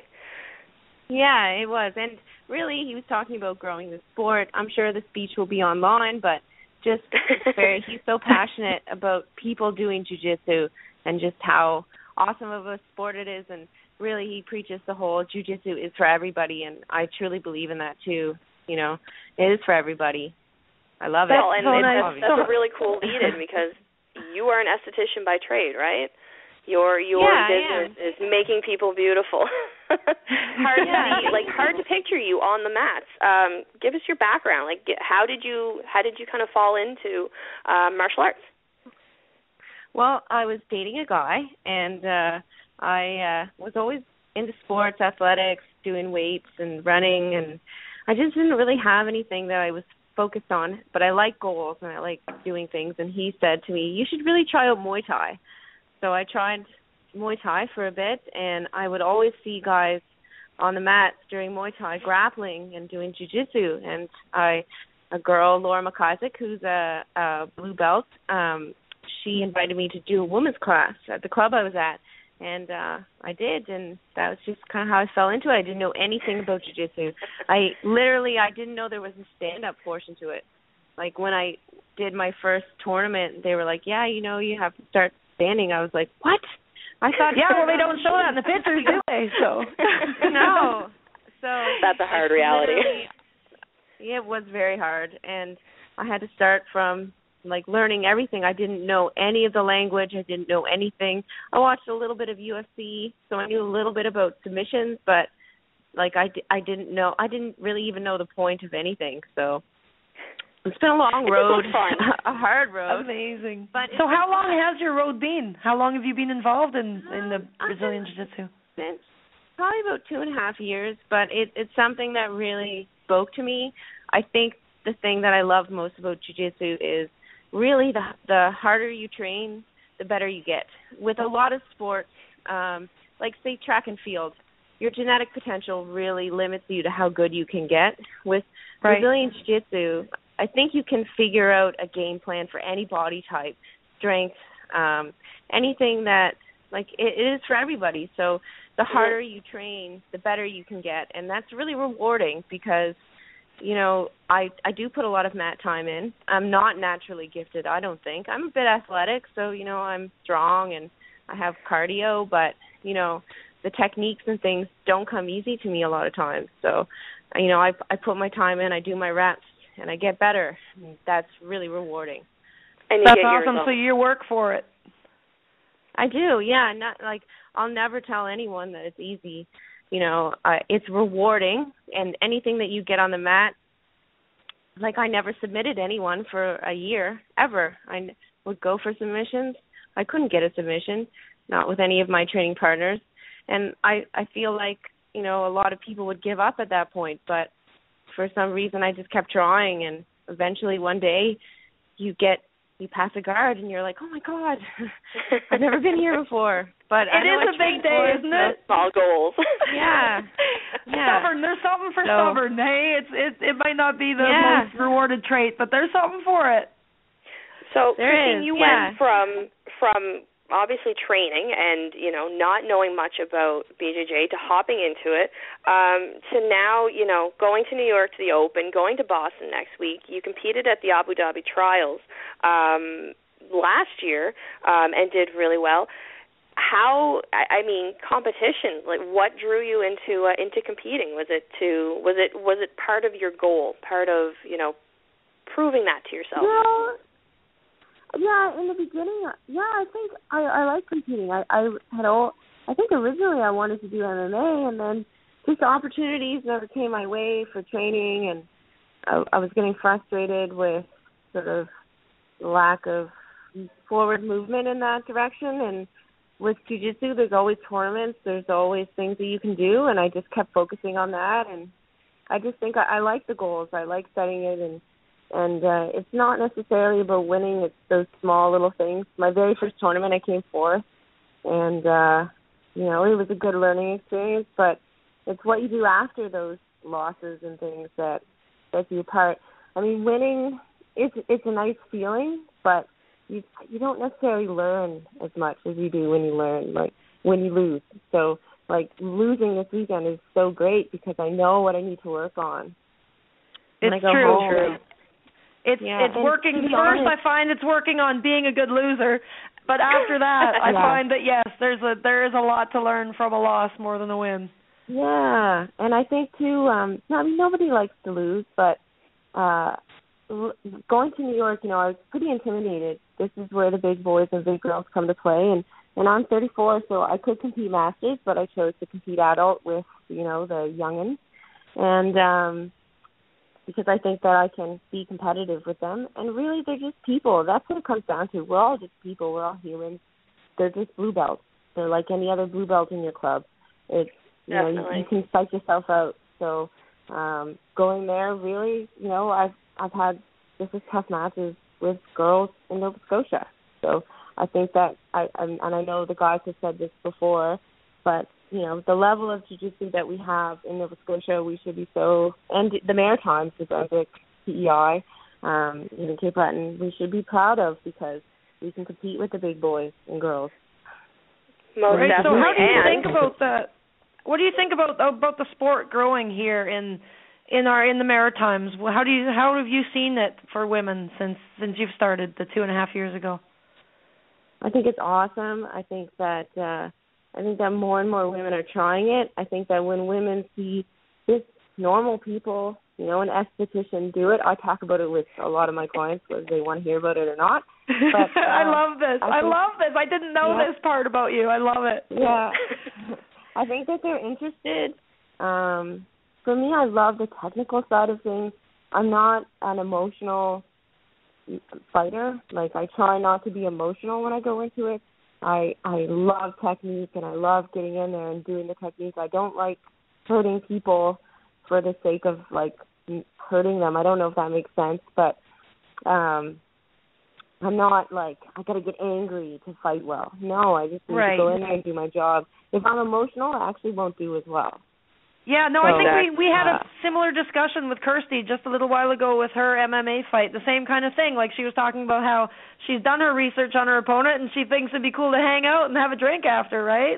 Yeah, it was. And really he was talking about growing the sport. I'm sure the speech will be online, but just he's so passionate about people doing jiu-jitsu and just how awesome of a sport it is, and really he preaches the whole jiu-jitsu is for everybody, and I truly believe in that too. You know, it is for everybody. I love it. Well, and that's a really cool lead-in because you are an esthetician by trade, right? Your business is making people beautiful. Hard to picture you on the mats. Give us your background. Like, how did you kind of fall into martial arts? Well, I was dating a guy, and I was always into sports, athletics, doing weights and running, and I just didn't really have anything that I was focused on. But I like goals and I like doing things. And he said to me, "You should really try out Muay Thai." So I tried Muay Thai for a bit, and I would always see guys on the mats during Muay Thai grappling and doing jiu-jitsu. And a girl, Laura McIsaac, who's a blue belt, she invited me to do a women's class at the club I was at. And I did, and that was just kind of how I fell into it. I didn't know anything about jiu-jitsu. I didn't know there was a stand-up portion to it. Like, when I did my first tournament, they were like, "Yeah, you know, you have to start standing." I was like, "What?" I thought, yeah, well, they don't show that in the pictures, do they? So no. So that's a hard reality. It was very hard, and I had to start from like learning everything. I didn't know any of the language. I didn't know anything. I watched a little bit of UFC, so I knew a little bit about submissions, but like I didn't really even know the point of anything. So it's been a long road, a hard road. Amazing. But so how long has your road been? How long have you been involved in the Brazilian Jiu-Jitsu? Since probably about 2.5 years, but it's something that really spoke to me. I think the thing that I love most about Jiu-Jitsu is really the harder you train, the better you get. With a lot of sports, like say track and field, your genetic potential really limits you to how good you can get. With Brazilian Jiu-Jitsu, I think you can figure out a game plan for any body type, strength, anything that, like, it is for everybody. So the harder you train, the better you can get. And that's really rewarding because, you know, I do put a lot of mat time in. I'm not naturally gifted, I don't think. I'm a bit athletic, so, you know, I'm strong and I have cardio, but, you know, the techniques and things don't come easy to me a lot of times. So, you know, I put my time in, I do my reps, and I get better. That's really rewarding. And that's awesome. So you work for it. I do, yeah. Not like I'll never tell anyone that it's easy. You know, it's rewarding, and anything that you get on the mat, like I never submitted anyone for a year, ever. I would go for submissions. I couldn't get a submission, not with any of my training partners. And I feel like, you know, a lot of people would give up at that point, but for some reason I just kept trying, and eventually one day you pass a guard and you're like, "Oh my God, I've never been here before." But it is a big day, isn't it? Small goals. Yeah. Stubborn. There's something for stubborn. Hey, it might not be the most rewarded trait, but there's something for it. So, Christine, you went from obviously training and, you know, not knowing much about BJJ to hopping into it, to now, you know, going to New York to the Open, going to Boston next week. You competed at the Abu Dhabi Trials last year and did really well. How, I mean, competition, like what drew you into competing? Was it part of your goal, part of, you know, proving that to yourself? Yeah, in the beginning, I think I like competing. I think originally I wanted to do MMA, and then just opportunities never came my way for training, and I was getting frustrated with sort of lack of forward movement in that direction. And with jiu-jitsu, there's always tournaments, there's always things that you can do, and I just kept focusing on that. And I just think I like the goals. I like setting it, and it's not necessarily about winning. It's those small little things. My very first tournament, I came fourth, and, you know, it was a good learning experience, but it's what you do after those losses and things that sets you apart. I mean, winning, it's a nice feeling, but you don't necessarily learn as much as you do when you lose. So like losing this weekend is so great because I know what I need to work on. It's true. It's working. First, I find it's working on being a good loser, but after that, I find that yes, there is a lot to learn from a loss more than a win. Yeah, and I think too. Nobody likes to lose, but going to New York, I was pretty intimidated. This is where the big boys and big girls come to play, and I'm 34, so I could compete masters, but I chose to compete adult with the youngins, and because I think that I can be competitive with them. And really, they're just people. That's what it comes down to. We're all just people. We're all humans. They're just blue belts. They're like any other blue belt in your club. It's you can psych yourself out. So going there, really, I've had just as tough matches with girls in Nova Scotia. So I think that and I know the guys have said this before, but the level of jiu-jitsu that we have in Nova Scotia, we should be and the Maritimes, the Brunswick, PEI, even Cape Breton, we should be proud of because we can compete with the big boys and girls. Most definitely. So how do you think about that? What do you think about the sport growing here in the Maritimes? How have you seen it for women since you've started the 2.5 years ago? I think it's awesome. I think that more and more women are trying it. I think that when women see just normal people, an esthetician do it, I talk about it with a lot of my clients whether they want to hear about it or not. But I love this. I love this. I didn't know this part about you. I love it. Yeah. I think that they're interested. For me, I love the technical side of things. I'm not an emotional fighter. Like, I try not to be emotional when I go into it. I love technique, and I love getting in there and doing the technique. I don't like hurting people for the sake of, hurting them. I don't know if that makes sense, but I'm not like, I got to get angry to fight well. No, I just need to go in there and do my job. If I'm emotional, I actually won't do as well. Yeah, no, I think we had a similar discussion with Kirsty just a little while ago with her MMA fight. The same kind of thing. Like, she was talking about how she's done her research on her opponent and she thinks it'd be cool to hang out and have a drink after, right?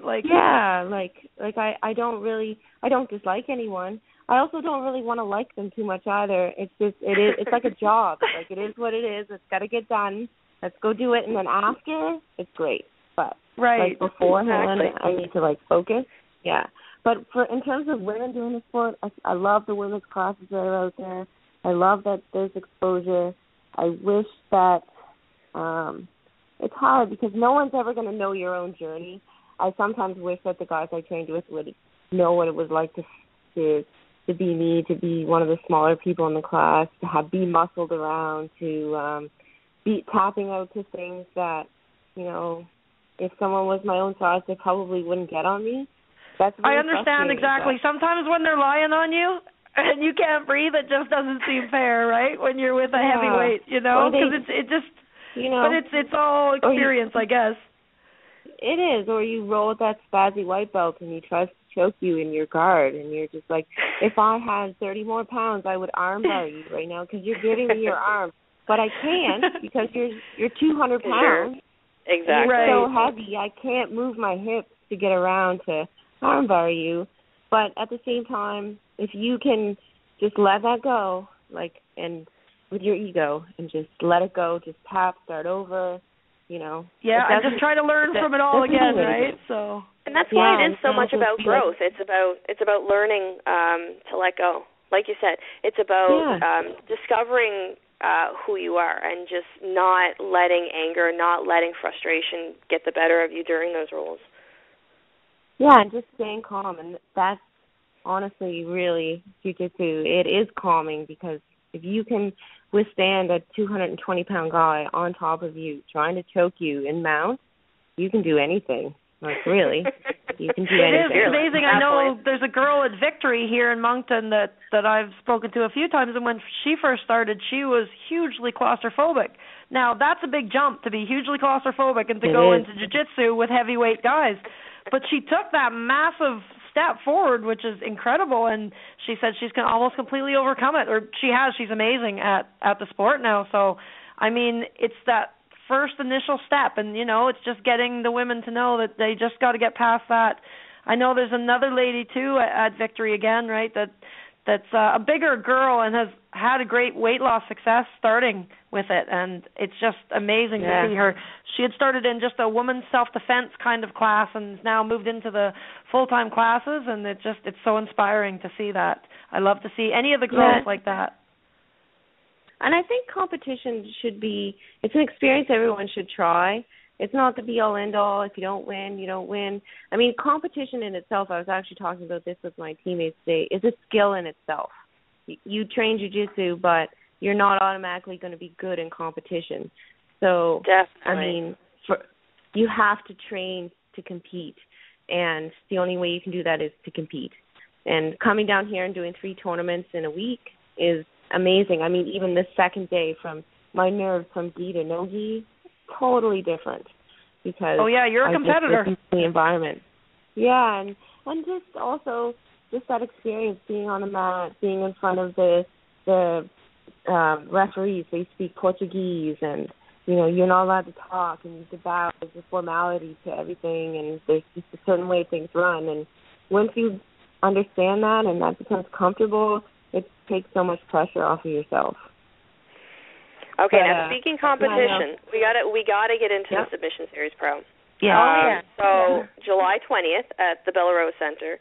I don't dislike anyone. I also don't really want to like them too much either. It's like a job. Like, it is what it is. It's got to get done. Let's go do it. And then after, it's great. But beforehand, I need to focus. Yeah. But in terms of women doing the sport, I love the women's classes that are out there. I love that there's exposure. I wish that it's hard because no one's ever going to know your own journey. I sometimes wish that the guys I trained with would know what it was like to be me, to be one of the smaller people in the class, to be muscled around, to be tapping out to things that, if someone was my own size, they probably wouldn't get on me. Really, I understand exactly. Sometimes when they're lying on you and you can't breathe, it just doesn't seem fair, right? When you're with a heavyweight, because but it's all experience, I guess. It is, or you roll with that spazzy white belt and he tries to choke you in your guard, and you're just like, if I had 30 more pounds, I would armbar you right now because you're giving me your arm, but I can't because you're 200 pounds. Exactly. You're so heavy, I can't move my hips to get around to armbar you, but at the same time, if you can just let that go, and with your ego, and just let it go, just tap, start over, Yeah, I just try to learn from it all again, right? So, and that's why it is so much about growth. It's about learning to let go. Like you said, it's about discovering who you are and just not letting anger, not letting frustration get the better of you during those roles. Yeah, and just staying calm, and that's honestly really jiu-jitsu. It is calming because if you can withstand a 220-pound guy on top of you trying to choke you in mount, you can do anything. Really, you can do anything. It is amazing. I know there's a girl at Victory here in Moncton that I've spoken to a few times, and when she first started, she was hugely claustrophobic. Now, that's a big jump to be hugely claustrophobic and to go into jiu-jitsu with heavyweight guys. But she took that massive step forward, which is incredible, and she said she's almost completely overcome it, or she has. She's amazing at the sport now. So, I mean, it's that first initial step, and, it's just getting the women to know that they just got to get past that I know there's another lady too at Victory again, right? That's a bigger girl and has had a great weight loss success starting with it, and it's just amazing to see her. She had started in just a woman's self-defense kind of class and has now moved into the full-time classes, and it's so inspiring to see that. I love to see any of the girls like that. And I think competition it's an experience everyone should try. It's not the be-all, end-all. If you don't win, you don't win. I mean, competition in itself, I was actually talking about this with my teammates today, is a skill in itself. You train jiu-jitsu, but you're not automatically going to be good in competition. So, definitely. I mean, you have to train to compete, and the only way you can do that is to compete. And coming down here and doing 3 tournaments in a week is amazing. I mean, even the second day, from my nerves from gi to no gi, totally different, because you're a competitor. Just the environment. Yeah, and just also just that experience, being on the mat, being in front of the referees. They speak Portuguese, and you're not allowed to talk, and you have to bow. There's a formality to everything, and there's just a certain way things run. And once you understand that and that becomes comfortable, it takes so much pressure off of yourself. Okay, now speaking competition, we gotta get into the Submission Series Pro. So July 20th at the Bellarose Center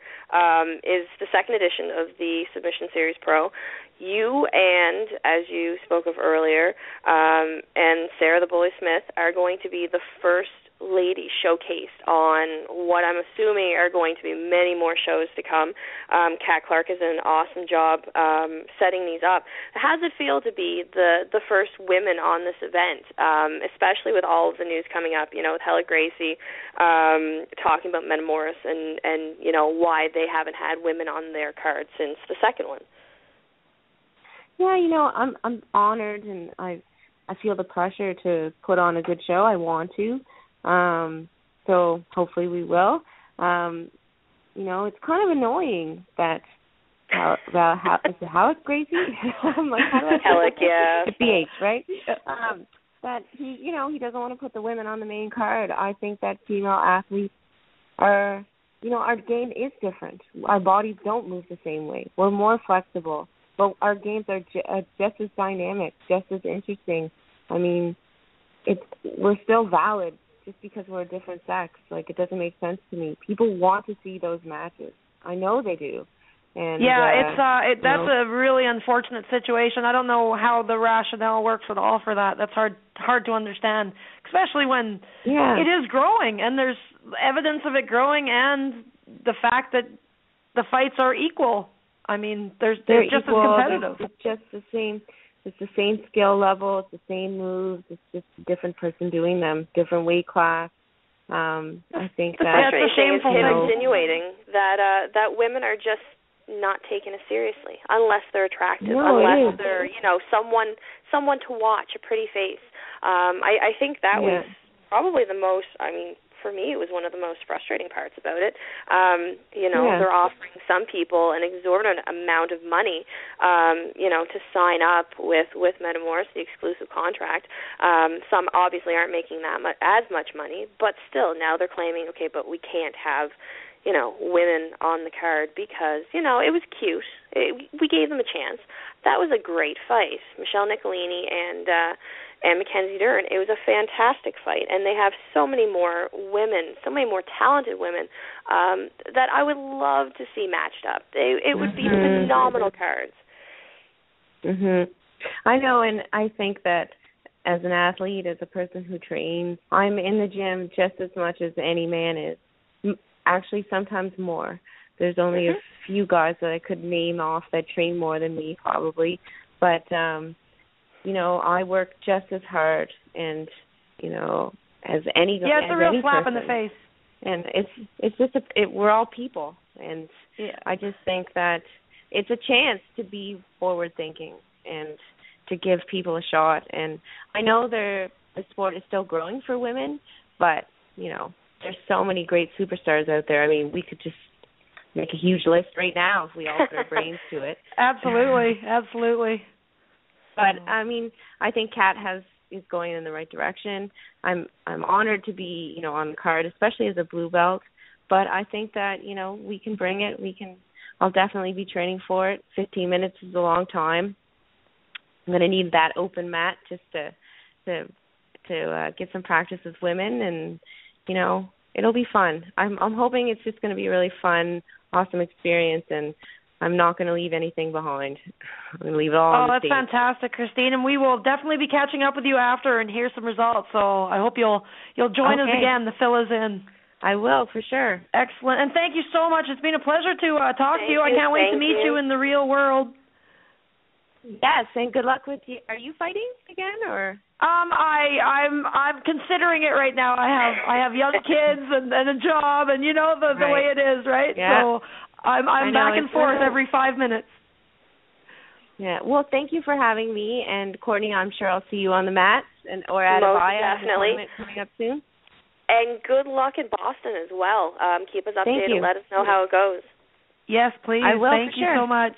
is the second edition of the Submission Series Pro. You and, as you spoke of earlier, and Sarah the Bully Smith are going to be the first lady showcased on what I'm assuming are going to be many more shows to come. Kat Clark has done an awesome job setting these up. How does it feel to be the first women on this event, especially with all of the news coming up, with Hella Gracie talking about Metamoris and why they haven't had women on their card since the second one? Yeah, I'm honored, and I feel the pressure to put on a good show. I want to. So hopefully we will. It's kind of annoying that is it Halifax Gracie? I'm like, how do I Halifax, yeah. It's BH, right? That he doesn't want to put the women on the main card. I think that female athletes are, our game is different. Our bodies don't move the same way. We're more flexible, but our games are just as dynamic, just as interesting. I mean, we're still valid. Just because we're a different sex, it doesn't make sense to me. People want to see those matches. I know they do. And that's a really unfortunate situation. I don't know how the rationale works at all for that. That's hard to understand, especially when it is growing and there's evidence of it growing, and the fact that the fights are equal. I mean, they're just equal, as competitive. It's just the same. It's the same skill level. It's the same moves. It's just a different person doing them, different weight class. I think that's a shameful thing. Insinuating that women are just not taken as seriously unless they're attractive, unless they're someone to watch, a pretty face. I think that was probably the most. I mean, for me, it was one of the most frustrating parts about it. They're offering some people an exorbitant amount of money, to sign up with Metamoris, the exclusive contract. Some obviously aren't making as much money, but still now they're claiming, okay, but we can't have, women on the card because, it was cute. We gave them a chance. That was a great fight. Michelle Nicolini and Mackenzie Dern. It was a fantastic fight, and they have so many more women, so many more talented women that I would love to see matched up. It would be phenomenal cards. I know, and I think that as an athlete, as a person who trains, I'm in the gym just as much as any man is. Actually, sometimes more. There's only a few guys that I could name off that train more than me, probably. But I work just as hard and, as any guy. Yeah, it's a real slap in the face. And it's just we're all people, and I just think that it's a chance to be forward thinking and to give people a shot. And I know the sport is still growing for women, but there's so many great superstars out there. I mean, we could just make a huge list right now if we all put our brains to it. Absolutely. But I mean, I think Kat is going in the right direction. I'm honored to be, on the card, especially as a blue belt. but I think that, we can bring it. I'll definitely be training for it. 15 minutes is a long time. I'm going to need that open mat just to get some practice with women, and, it'll be fun. I'm hoping it's just going to be a really fun, awesome experience, and I'm not going to leave anything behind. I'm going to leave it all on the that's stage. Fantastic, Christine, and we will definitely be catching up with you after and hear some results. So I hope you'll join us again to fill us in. I will, for sure. Excellent, and thank you so much. It's been a pleasure to talk to you. I can't wait to meet you in the real world. Yes, and good luck with you. Are you fighting again, or? I'm considering it right now. I have young kids and a job, and the way it is, right? Yeah. So I'm back and forth every 5 minutes. Yeah. Well, thank you for having me, and Courtney, I'm sure I'll see you on the mats or at Avaya tournament coming up soon. And good luck in Boston as well. Keep us updated. Thank you. Let us know how it goes. Yes, please. I will. Thank you so much.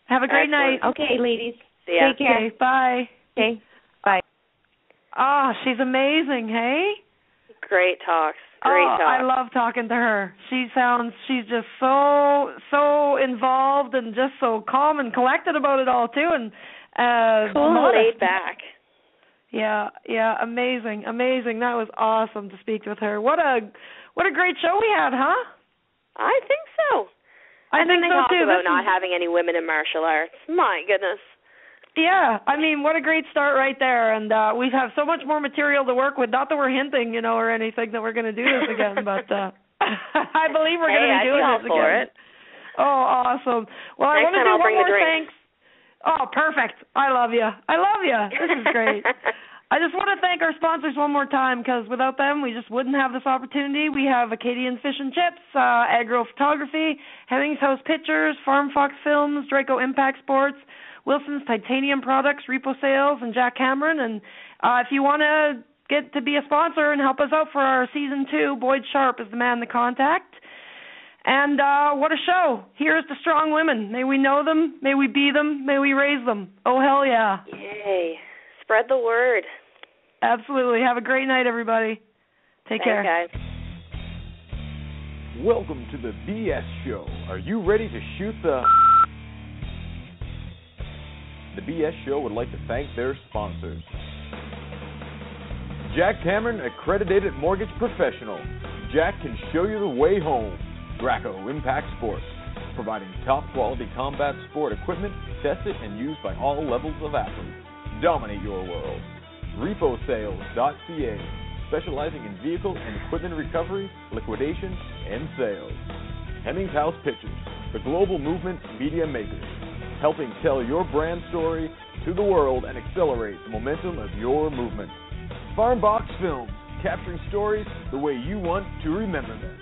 Have a great night. Okay, ladies. See ya. Take care. Okay, bye. Okay. Bye. Oh, she's amazing, hey? Great talks. Great talks. I love talking to her. She's just so involved and just so calm and collected about it all too, and cool, modest. laid back. Yeah, amazing. That was awesome to speak with her. What a great show we had, huh? I think so. I think they so talk too. about not having any women in martial arts. My goodness. Yeah, what a great start right there, and we have so much more material to work with. Not that we're hinting, or anything that we're going to do this again, but I believe we're going to be doing this again. For it. Oh, awesome. Well, I want to do one more thanks. Oh, perfect. I love you. This is great. I just want to thank our sponsors one more time, because without them, we just wouldn't have this opportunity. We have Acadian Fish and Chips, Agro Photography, Hemmings House Pictures, Farm Fox Films, Draco Impact Sports, Wilson's Titanium Products, Repo Sales, and Jack Cameron. And if you want to get to be a sponsor and help us out for our Season 2, Boyd Sharpe is the man to contact. And what a show. Here's to strong women. May we know them, may we be them, may we raise them. Oh, hell yeah. Yay. Spread the word. Absolutely. Have a great night, everybody. Take care. Guys. Welcome to the BS Show. Are you ready to shoot the... The BS Show would like to thank their sponsors. Jack Cameron, accredited mortgage professional. Jack can show you the way home. Draco Impact Sports, providing top-quality combat sport equipment tested and used by all levels of athletes. Dominate your world. RepoSales.ca, specializing in vehicle and equipment recovery, liquidation, and sales. Hemmings House Pictures, the global movement media makers, helping tell your brand story to the world and accelerate the momentum of your movement. Farm Box Films, capturing stories the way you want to remember them.